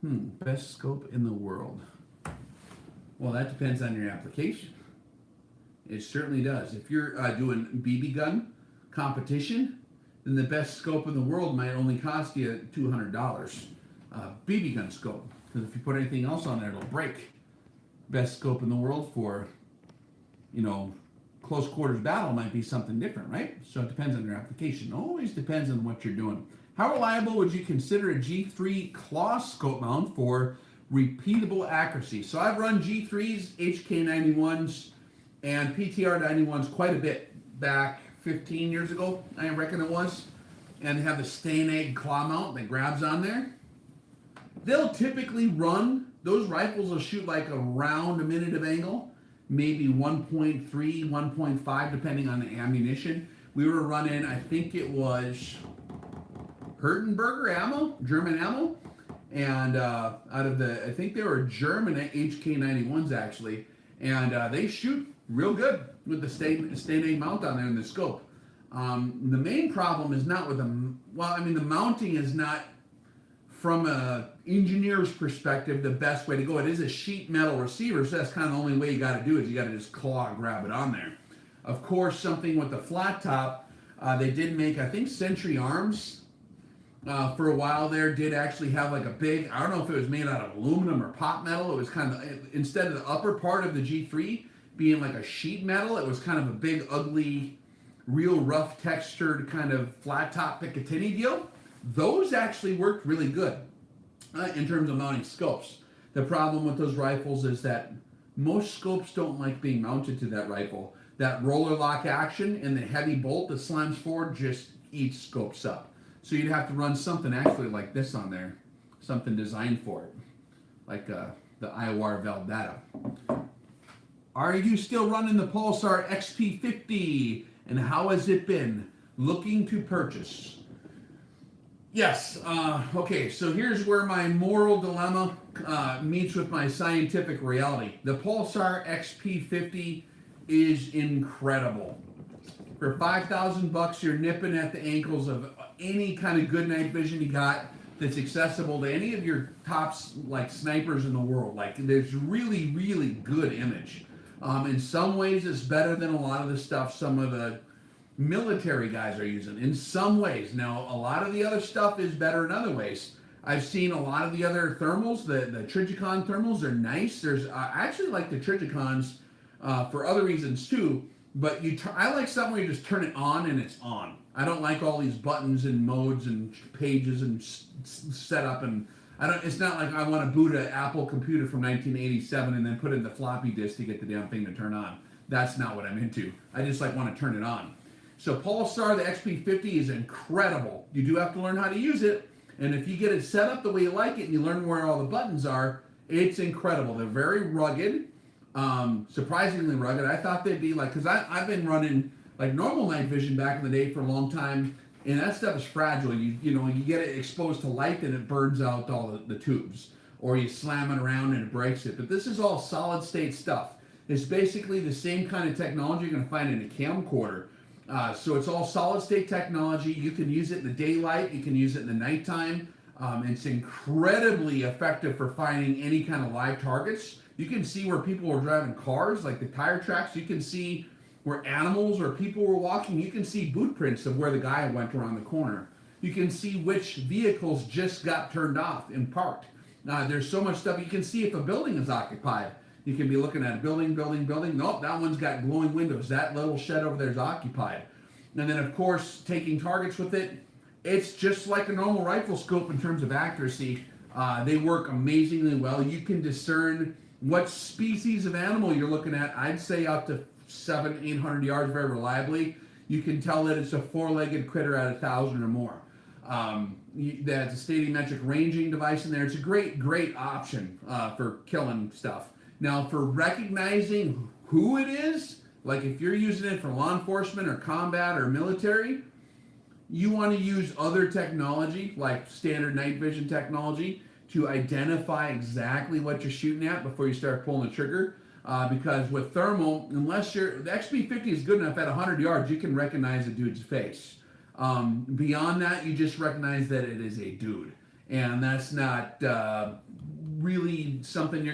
Best scope in the world. Well, that depends on your application. It certainly does. If you're doing BB gun competition, then the best scope in the world might only cost you $200. BB gun scope. Because if you put anything else on there, it'll break. Best scope in the world for, close quarters battle might be something different, right? So it depends on your application. Always depends on what you're doing. How reliable would you consider a G3 claw scope mount for repeatable accuracy? So I've run G3s, HK91s, and PTR91s quite a bit back 15 years ago, I reckon it was. And they have the stain egg claw mount that grabs on there. They'll typically run, those rifles will shoot like around a minute of angle. Maybe 1.3, 1.5, depending on the ammunition. We were running, I think it was Hertenberger ammo, German ammo. And out of I think they were German HK91s actually. And they shoot real good with the stain egg mount on there in the scope. The main problem is not with the mounting is not, from a engineer's perspective, the best way to go. It is a sheet metal receiver, so that's kind of the only way you got to do it. You got to just grab it on there. Of course, something with the flat top, they did make, I think Century Arms for a while there did actually have like a big, I don't know if it was made out of aluminum or pot metal. It was kind of, instead of the upper part of the G3 being like a sheet metal, it was kind of a big, ugly, real rough textured kind of flat top Picatinny deal. Those actually worked really good in terms of mounting scopes. The problem with those rifles is that most scopes don't like being mounted to that rifle. That roller lock action and the heavy bolt that slams forward just eats scopes up. So you'd have to run something actually like this on there, something designed for it, like the Alr Class. Are you still running the Pulsar XP50? And how has it been? Looking to purchase. Yes. Okay, so here's where my moral dilemma meets with my scientific reality. The Pulsar XP50 is incredible. For $5,000, you're nipping at the ankles of any kind of good night vision you got that's accessible to any of your tops like snipers in the world. Like there's really, really good image. In some ways, it's better than a lot of the stuff some of the military guys are using. In some ways, now a lot of the other stuff is better in other ways. I've seen a lot of the other thermals. The Trigicon thermals are nice. There's I actually like the Trigicons for other reasons too. But I like something where you just turn it on and it's on. I don't like all these buttons and modes and pages and setup and it's not like I want to boot an Apple computer from 1987 and then put it in the floppy disk to get the damn thing to turn on. That's not what I'm into. I just want to turn it on. So Pulsar, the XP50 is incredible. You do have to learn how to use it, and if you get it set up the way you like it and you learn where all the buttons are, it's incredible. They're very rugged, surprisingly rugged. I thought they'd be like, because I've been running like normal night vision back in the day for a long time, and that stuff is fragile. You know, you get it exposed to light and it burns out all the tubes, or you slam it around and it breaks it. But this is all solid state stuff. It's basically the same kind of technology you're going to find in a camcorder. So it's all solid state technology. You can use it in the daylight. You can use it in the nighttime. It's incredibly effective for finding any kind of live targets. You can see where people were driving cars, like the tire tracks. You can see where animals or people were walking. You can see boot prints of where the guy went around the corner. You can see which vehicles just got turned off and parked. There's so much stuff. You can see if a building is occupied. You can be looking at a building. Nope, that one's got glowing windows. That little shed over there is occupied. And then, of course, taking targets with it, it's just like a normal rifle scope in terms of accuracy. They work amazingly well. You can discern what species of animal you're looking at. I'd say up to 700-800 yards very reliably. You can tell that it's a four-legged critter at 1,000 or more. That's a stadiometric ranging device in there. It's a great option for killing stuff. Now, for recognizing who it is, like if you're using it for law enforcement or combat or military, you want to use other technology, like standard night vision technology, to identify exactly what you're shooting at before you start pulling the trigger. Because with thermal, the XP50 is good enough at 100 yards, you can recognize a dude's face. Beyond that, you just recognize that it is a dude. And that's not really something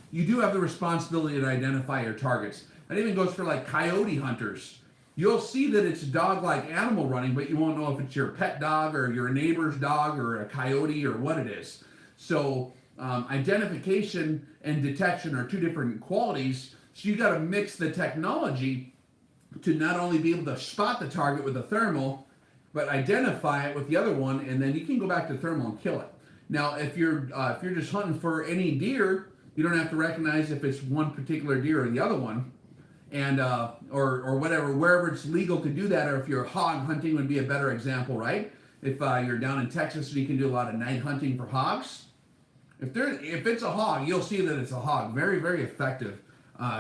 you do have the responsibility to identify your targets. That even goes for like coyote hunters. You'll see that it's a dog-like animal running, but you won't know if it's your pet dog or your neighbor's dog or a coyote or what it is. So identification and detection are two different qualities. So you got to mix the technology to not only be able to spot the target with a thermal, but identify it with the other one, and then you can go back to thermal and kill it. Now, if you're just hunting for any deer, you don't have to recognize if it's one particular deer or the other one, and or whatever, wherever it's legal to do that. Or if you're hog hunting would be a better example, right? If you're down in Texas, you can do a lot of night hunting for hogs. If it's a hog, you'll see that it's a hog. Very, very effective.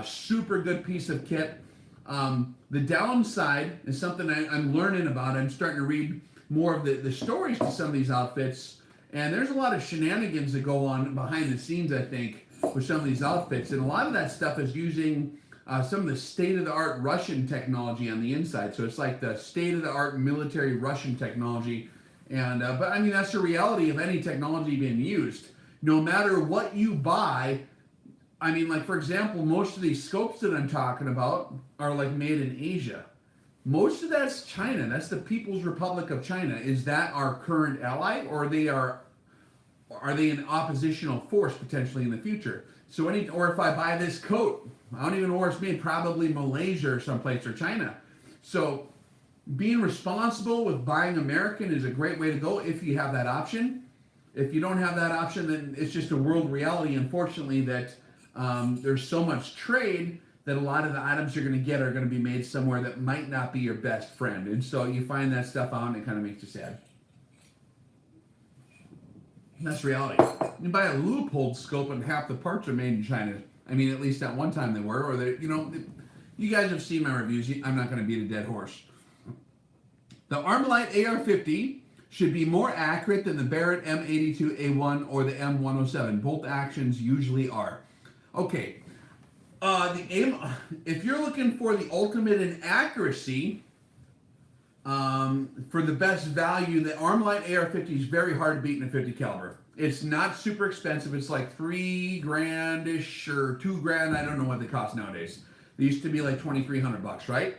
Super good piece of kit. The downside is something I'm learning about. I'm starting to read more of the stories to some of these outfits, and there's a lot of shenanigans that go on behind the scenes, I think, with some of these outfits, and a lot of that stuff is using some of the state-of-the-art Russian technology on the inside. So it's like the state-of-the-art military Russian technology, and but I mean that's the reality of any technology being used. No matter what you buy, I mean, like for example, most of these scopes that I'm talking about are like made in Asia. Most of that's China. That's the People's Republic of China. Is that our current ally, or are they an oppositional force potentially in the future? So or if I buy this coat, I don't even know where it's made, probably Malaysia or someplace, or China. So being responsible with buying American is a great way to go if you have that option. If you don't have that option, then it's just a world reality, unfortunately, that there's so much trade that a lot of the items you're going to get are going to be made somewhere that might not be your best friend. And so you find that stuff out and it kind of makes you sad. That's reality. You buy a Leupold scope and half the parts are made in China. I mean, at least at one time they were. Or you guys have seen my reviews. I'm not going to beat a dead horse. The Armalite AR-50 should be more accurate than the Barrett M82A1 or the M107. Bolt actions usually are. Okay, if you're looking for the ultimate in accuracy, for the best value, the Armalite AR-50 is very hard to beat in a 50 caliber. It's not super expensive. It's like $3,000-ish or $2,000. I don't know what they cost nowadays. They used to be like $2,300, right?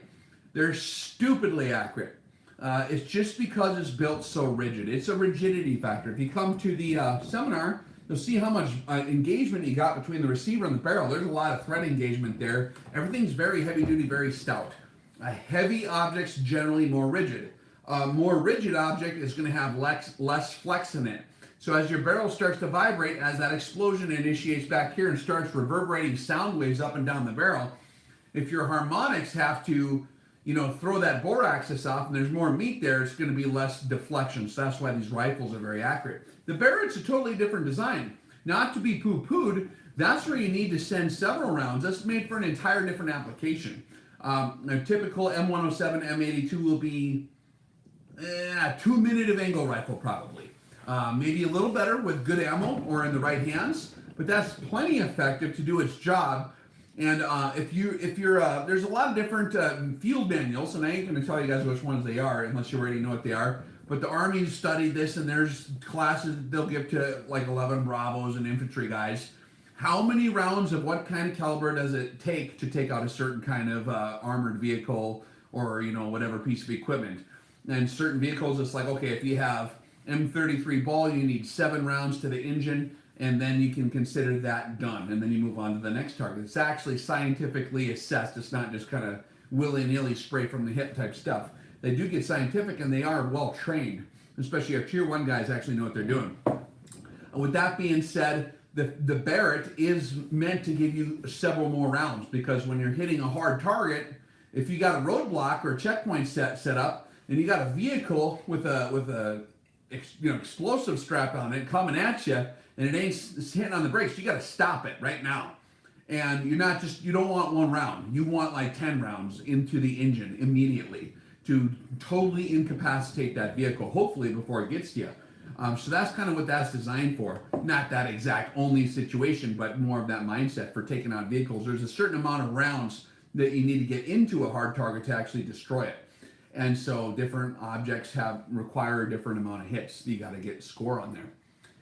They're stupidly accurate. It's just because it's built so rigid. It's a rigidity factor. If you come to the seminar, you'll see how much engagement you got between the receiver and the barrel. There's a lot of thread engagement there. Everything's very heavy duty, very stout. A heavy object's generally more rigid. A more rigid object is going to have less flex in it. So as your barrel starts to vibrate, as that explosion initiates back here and starts reverberating sound waves up and down the barrel, if your harmonics have to, throw that bore axis off and there's more meat there, it's going to be less deflection. So that's why these rifles are very accurate. The Barrett's a totally different design. Not to be poo-pooed, that's where you need to send several rounds. That's made for an entire different application. A typical M107, M82 will be a 2-minute of angle rifle probably. Maybe a little better with good ammo or in the right hands, but that's plenty effective to do its job. And if you're there's a lot of different field manuals, and I ain't going to tell you guys which ones they are unless you already know what they are. But the Army's studied this, and there's classes they'll give to like 11 Bravos and infantry guys. How many rounds of what kind of caliber does it take to take out a certain kind of armored vehicle or whatever piece of equipment? And certain vehicles, it's like, okay, if you have M33 ball, you need 7 rounds to the engine, and then you can consider that done, and then you move on to the next target. It's actually scientifically assessed. It's not just kind of willy-nilly spray from the hip type stuff. They do get scientific, and they are well trained, especially our tier 1 guys actually know what they're doing. With that being said, the Barrett is meant to give you several more rounds, because when you're hitting a hard target, if you got a roadblock or a checkpoint set up, and you got a vehicle with a explosive strap on it coming at you, and it ain't hitting on the brakes, you got to stop it right now. And you don't want 1 round. You want like 10 rounds into the engine immediately to totally incapacitate that vehicle, hopefully before it gets to you. So that's kind of what that's designed for. Not that exact only situation, but more of that mindset for taking out vehicles. There's a certain amount of rounds that you need to get into a hard target to actually destroy it. And so different objects require a different amount of hits. You got to get score on there.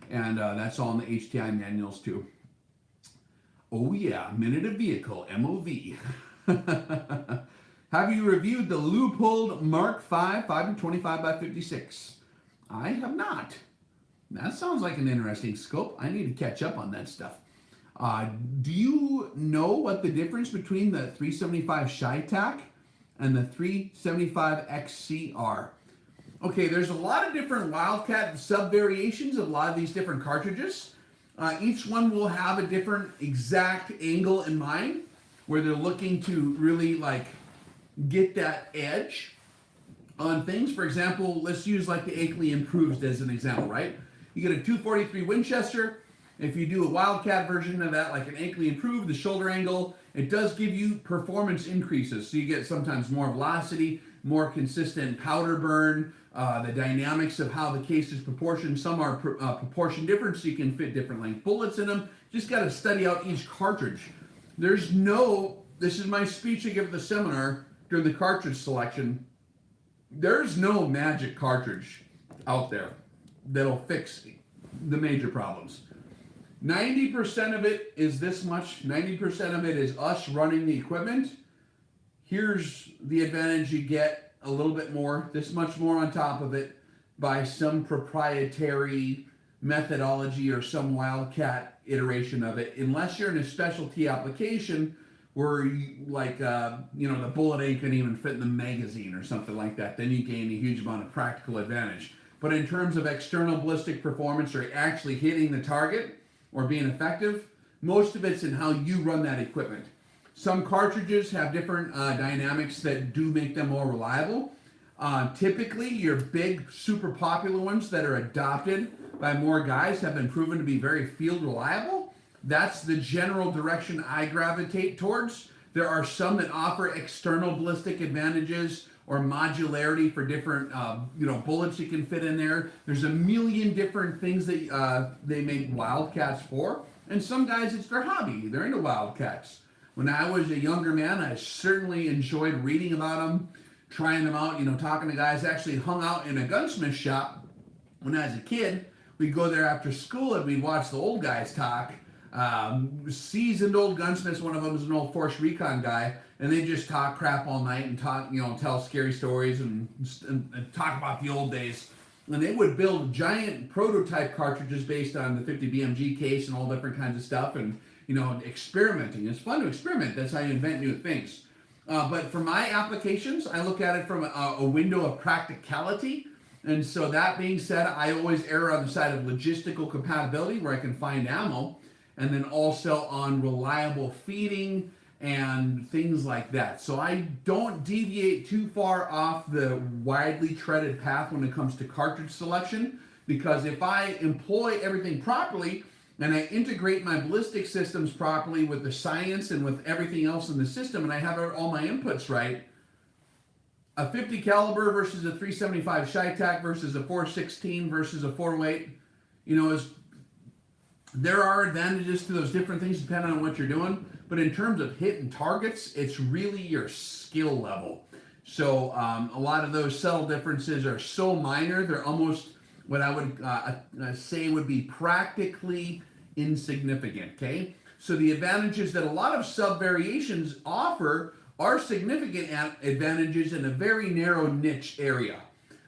And that's all in the HTI manuals too. Oh yeah, minute of vehicle, MOV. Have you reviewed the Leupold Mark V 5-25x56? I have not. That sounds like an interesting scope. I need to catch up on that stuff. Do you know what the difference between the 375 Shytac and the 375 XC are? Okay, there's a lot of different Wildcat sub-variations of a lot of these different cartridges. Each one will have a different exact angle in mind, where they're looking to really get that edge on things. For example, let's use like the Akeley Improved as an example, right? You get a 243 Winchester. If you do a Wildcat version of that, like an Akeley Improved, the shoulder angle, it does give you performance increases. So you get sometimes more velocity, more consistent powder burn, the dynamics of how the case is proportioned. Some are proportion different, so you can fit different length bullets in them. Just got to study out each cartridge. This is my speech I give at the seminar during the cartridge selection. There's no magic cartridge out there that'll fix the major problems. 90% of it is this much. 90% of it is us running the equipment. Here's the advantage you get. A little bit more, this much more on top of it by some proprietary methodology or some Wildcat iteration of it. Unless you're in a specialty application where the bullet ain't gonna even fit in the magazine or something like that, then you gain a huge amount of practical advantage. But in terms of external ballistic performance or actually hitting the target or being effective, most of it's in how you run that equipment. Some cartridges have different dynamics that do make them more reliable. Typically, your big, super popular ones that are adopted by more guys have been proven to be very field reliable. That's the general direction I gravitate towards. There are some that offer external ballistic advantages or modularity for different bullets you can fit in there. There's a million different things that they make wildcats for, and some guys it's their hobby. They're into wildcats. When I was a younger man, I certainly enjoyed reading about them, trying them out, talking to guys. Actually hung out in a gunsmith shop when I was a kid. We'd go there after school and we'd watch the old guys talk. Seasoned old gunsmiths, one of them was an old Force Recon guy, and they just talk crap all night and talk, tell scary stories and talk about the old days. And they would build giant prototype cartridges based on the 50 BMG case and all different kinds of stuff, and experimenting. It's fun to experiment. That's how you invent new things. But for my applications, I look at it from a window of practicality. And so that being said, I always err on the side of logistical compatibility where I can find ammo, and then also on reliable feeding and things like that. So I don't deviate too far off the widely treaded path when it comes to cartridge selection, because if I employ everything properly and I integrate my ballistic systems properly with the science and with everything else in the system, and I have all my inputs right, a 50 caliber versus a 375 Chi-Tac versus a 416 versus a 408, there are advantages to those different things depending on what you're doing, but in terms of hitting targets, it's really your skill level. So a lot of those subtle differences are so minor, they're almost what I would say would be practically insignificant, okay? So the advantages that a lot of sub-variations offer are significant advantages in a very narrow niche area.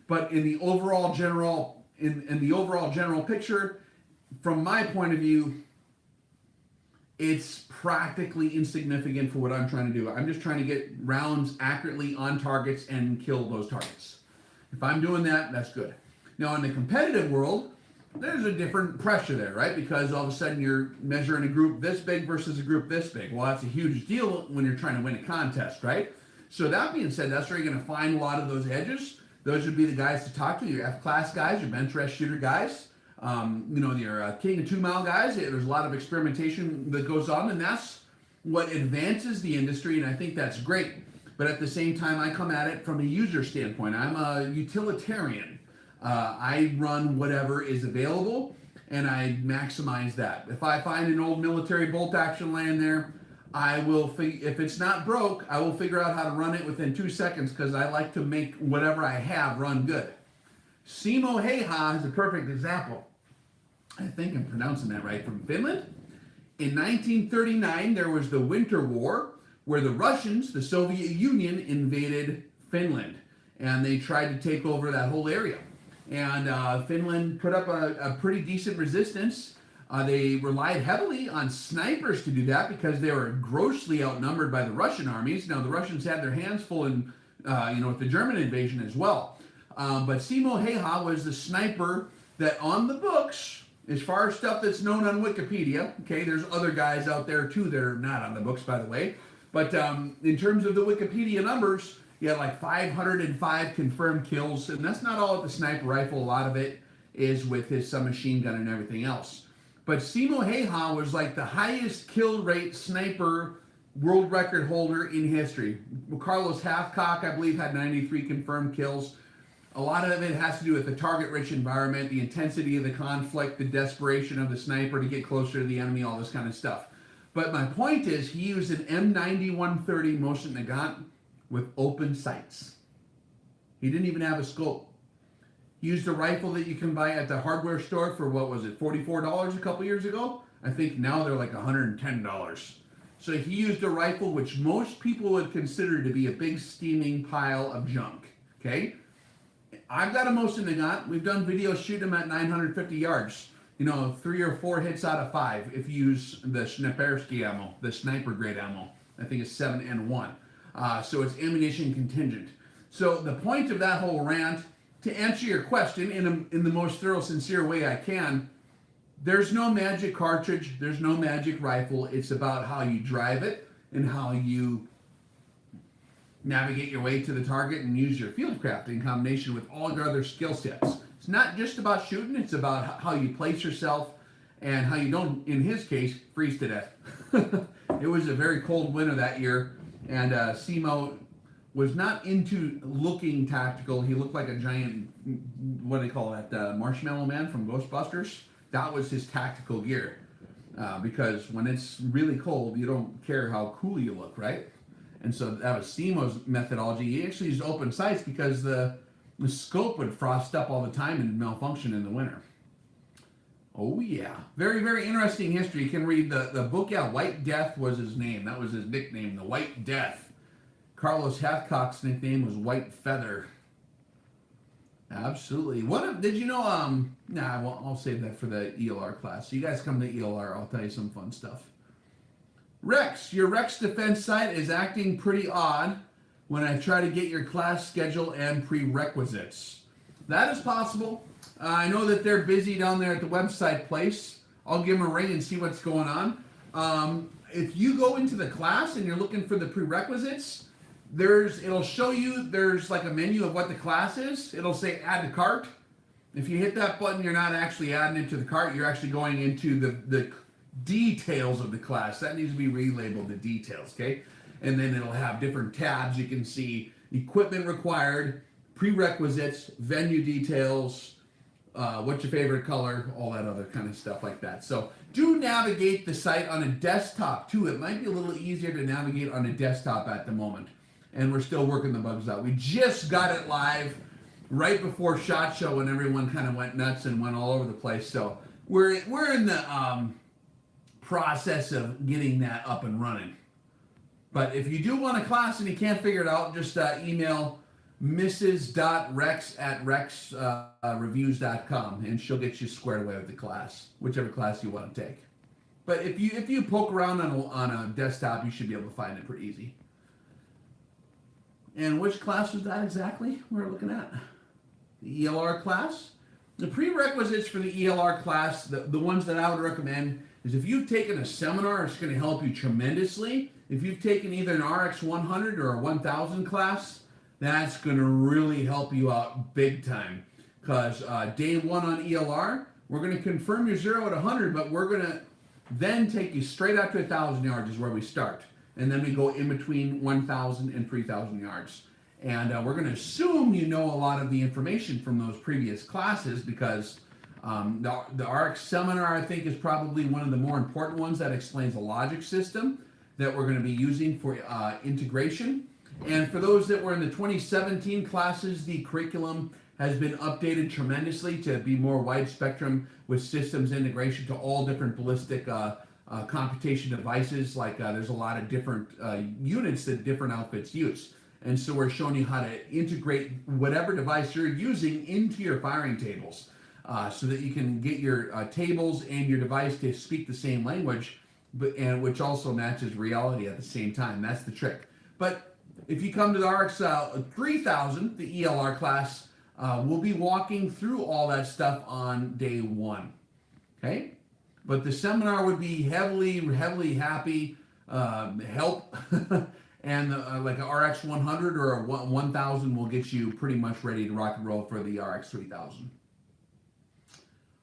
But in the overall general picture, from my point of view, it's practically insignificant for what I'm trying to do. I'm just trying to get rounds accurately on targets and kill those targets. If I'm doing that, that's good. Now, in the competitive world, there's a different pressure there, right? Because all of a sudden you're measuring a group this big versus a group this big. Well, that's a huge deal when you're trying to win a contest, right? So that being said, that's where you're going to find a lot of those edges. Those would be the guys to talk to, your F-class guys, your bench rest shooter guys. Your king and 2 mile guys. There's a lot of experimentation that goes on, and that's what advances the industry, and I think that's great. But at the same time, I come at it from a user standpoint. I'm a utilitarian. I run whatever is available, and I maximize that. If I find an old military bolt action laying there, I will, if it's not broke, I will figure out how to run it within 2 seconds, because I like to make whatever I have run good. Simo Heiha is a perfect example. I think I'm pronouncing that right, from Finland. In 1939, there was the Winter War, where the Russians, the Soviet Union, invaded Finland, and they tried to take over that whole area. And Finland put up a pretty decent resistance. They relied heavily on snipers to do that because they were grossly outnumbered by the Russian armies. Now, the Russians had their hands full in, with the German invasion as well. But Simo Heiha was the sniper that on the books, as far as stuff that's known on Wikipedia, okay, there's other guys out there too that are not on the books, by the way. But in terms of the Wikipedia numbers, you had like 505 confirmed kills, and that's not all with the sniper rifle. A lot of it is with his submachine gun and everything else. But Simo Heiha was like the highest kill rate sniper world record holder in history. Carlos Hathcock, I believe, had 93 confirmed kills. A lot of it has to do with the target-rich environment, the intensity of the conflict, the desperation of the sniper to get closer to the enemy, all this kind of stuff. But my point is, he used an M90-130 Mosin Nagant with open sights. He didn't even have a scope. He used a rifle that you can buy at the hardware store for, what was it, $44 a couple years ago? I think now they're like $110. So he used a rifle which most people would consider to be a big steaming pile of junk, okay? I've got a Mosin Nagant. We've done videos shooting them at 950 yards. 3 or 4 hits out of 5 if you use the Snipersky ammo, the sniper grade ammo. I think it's 7N1. So it's ammunition contingent. So the point of that whole rant, to answer your question in the most thorough, sincere way I can, there's no magic cartridge, there's no magic rifle. It's about how you drive it and how you navigate your way to the target and use your fieldcraft in combination with all your other skill sets. It's not just about shooting, it's about how you place yourself and how you don't, in his case, freeze to death. It was a very cold winter that year, and Simo was not into looking tactical. He looked like a giant, what do they call that, marshmallow man from Ghostbusters. That was his tactical gear. Because when it's really cold, you don't care how cool you look, right? And so that was Simo's methodology. He actually used open sights because the scope would frost up all the time and malfunction in the winter. Oh yeah, very, very interesting history. You can read the book. Yeah, White Death was his name. That was his nickname, the White Death. Carlos Hathcock's nickname was White Feather. Absolutely. Did you know? I'll save that for the ELR class. So you guys come to ELR. I'll tell you some fun stuff. Rex, your Rex defense site is acting pretty odd when I try to get your class schedule and prerequisites. That is possible. I know that they're busy down there at the website place. I'll give them a ring and see what's going on. If you go into the class and you're looking for the prerequisites, it'll show you there's like a menu of what the class is. It'll say add to cart. If you hit that button, you're not actually adding it to the cart. You're actually going into the details of the class. That needs to be relabeled the details, okay? And then it'll have different tabs. You can see equipment required, prerequisites, venue details, what's your favorite color, all that other kind of stuff like that. So do navigate the site on a desktop too. It might be a little easier to navigate on a desktop at the moment. And we're still working the bugs out. We just got it live right before SHOT Show when everyone kind of went nuts and went all over the place. So we're in the process of getting that up and running. But if you do want a class and you can't figure it out, just email mrs.rex@rexreviews.com and she'll get you squared away with the class, whichever class you want to take. But if you poke around on a desktop, you should be able to find it pretty easy. And which class was that exactly we're looking at? The ELR class? The prerequisites for the ELR class, the ones that I would recommend, is if you've taken a seminar, it's going to help you tremendously. If you've taken either an RX 100 or a 1000 class, that's going to really help you out big time. Because day one on ELR, we're going to confirm your 0 at 100, but we're going to then take you straight up to 1,000 yards is where we start. And then we go in between 1,000 and 3,000 yards. And we're going to assume you know a lot of the information from those previous classes because the RX seminar, I think, is probably one of the more important ones that explains the logic system that we're going to be using for integration. And for those that were in the 2017 classes, the curriculum has been updated tremendously to be more wide spectrum with systems integration to all different ballistic computation devices. Like there's a lot of different units that different outfits use. And so we're showing you how to integrate whatever device you're using into your firing tables so that you can get your tables and your device to speak the same language, and which also matches reality at the same time. That's the trick. But if you come to the RX 3000, the ELR class, we'll be walking through all that stuff on day one. Okay? But the seminar would be heavily happy help. And like a RX 100 or a 1000 will get you pretty much ready to rock and roll for the RX 3000.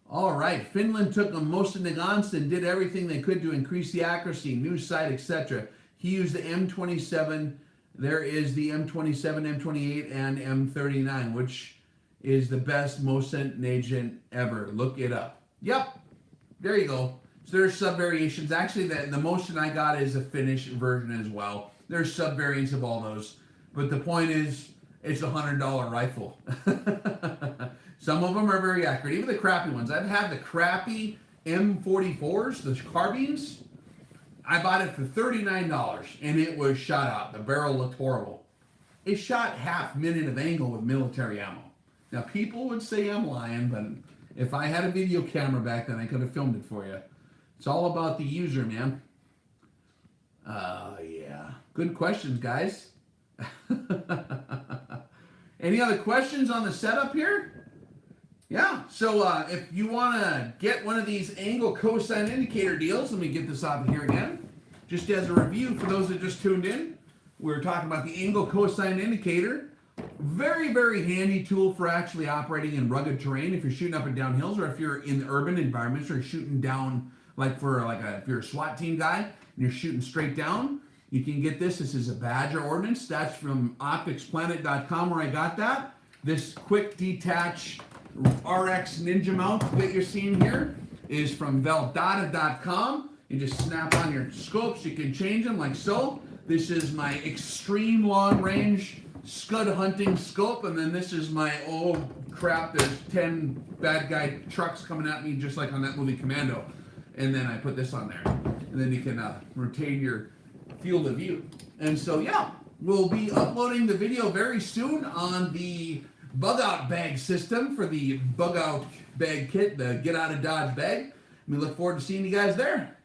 All right, Finland took most of Nagants and did everything they could to increase the accuracy, new sight, etc. He used the M27. There is the M27, M28, and M39, which is the best Mosent agent ever. Look it up. Yep, there you go. So there's sub variations. Actually, the Motion I got is a Finnish version as well. There's sub variants of all those. But the point is, it's a $100 rifle. Some of them are very accurate, even the crappy ones. I've had the crappy M44s, the carbines. I bought it for $39, and it was shot out. The barrel looked horrible. It shot half minute of angle with military ammo. Now, people would say I'm lying, but if I had a video camera back then, I could have filmed it for you. It's all about the user, man. Yeah. Good questions, guys. Any other questions on the setup here? Yeah, so if you want to get one of these angle cosine indicator deals, let me get this out of here again. Just as a review for those that just tuned in, we're talking about the angle cosine indicator. Very, very handy tool for actually operating in rugged terrain if you're shooting up and down hills, or if you're in urban environments or shooting down, if you're a SWAT team guy and you're shooting straight down. You can get this. This is a Badger ordnance. That's from Opticsplanet.com where I got that. This quick detach RX Ninja mount that you're seeing here is from Veldata.com. You just snap on your scopes. You can change them like so. This is my extreme long range scud hunting scope, and then this is my, oh crap, there's 10 bad guy trucks coming at me just like on that movie Commando. And then I put this on there. And then you can retain your field of view. And so yeah, we'll be uploading the video very soon on the bug out bag system for the bug out bag kit, the get out of Dodge bag. We look forward to seeing you guys there.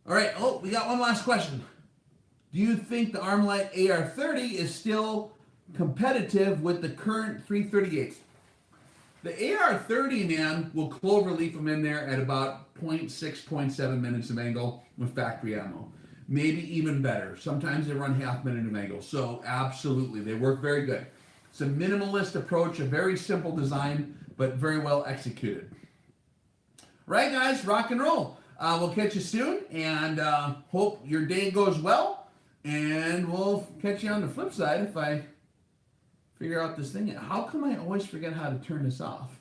All right, oh, we got one last question. Do you think the Armalite AR-30 is still competitive with the current 338s? The AR-30, man, will cloverleaf them in there at about 0.6, 0.7 minutes of angle with factory ammo. Maybe even better. Sometimes they run half minute of angle. So absolutely, they work very good. It's a minimalist approach, a very simple design, but very well executed. Right, guys, rock and roll. We'll catch you soon, and hope your day goes well. And we'll catch you on the flip side if I figure out this thing. How come I always forget how to turn this off?